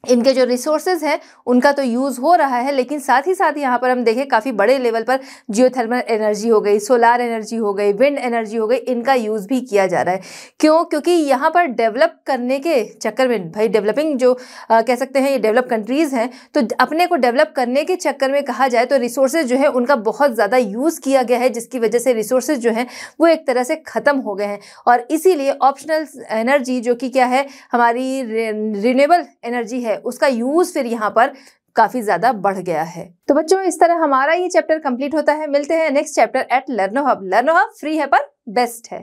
इनके जो रिसोर्सेज हैं उनका तो यूज़ हो रहा है, लेकिन साथ ही साथ यहाँ पर हम देखें काफ़ी बड़े लेवल पर जियोथर्मल एनर्जी हो गई, सोलार एनर्जी हो गई, विंड एनर्जी हो गई, इनका यूज़ भी किया जा रहा है। क्यों? क्योंकि यहाँ पर डेवलप करने के चक्कर में, भाई डेवलपिंग जो कह सकते हैं ये डेवलप कंट्रीज़ हैं, तो अपने को डेवलप करने के चक्कर में कहा जाए तो रिसोर्सेज जो है उनका बहुत ज़्यादा यूज़ किया गया है, जिसकी वजह से रिसोर्सेज जो हैं वो एक तरह से ख़त्म हो गए हैं। और इसीलिए ऑप्शनल एनर्जी जो कि क्या है, हमारी रिन्यूएबल एनर्जी है, उसका यूज फिर यहाँ पर काफी ज्यादा बढ़ गया है। तो बच्चों इस तरह हमारा ये चैप्टर कंप्लीट होता है। मिलते हैं next chapter at Learno Hub. Learno Hub free है पर बेस्ट है।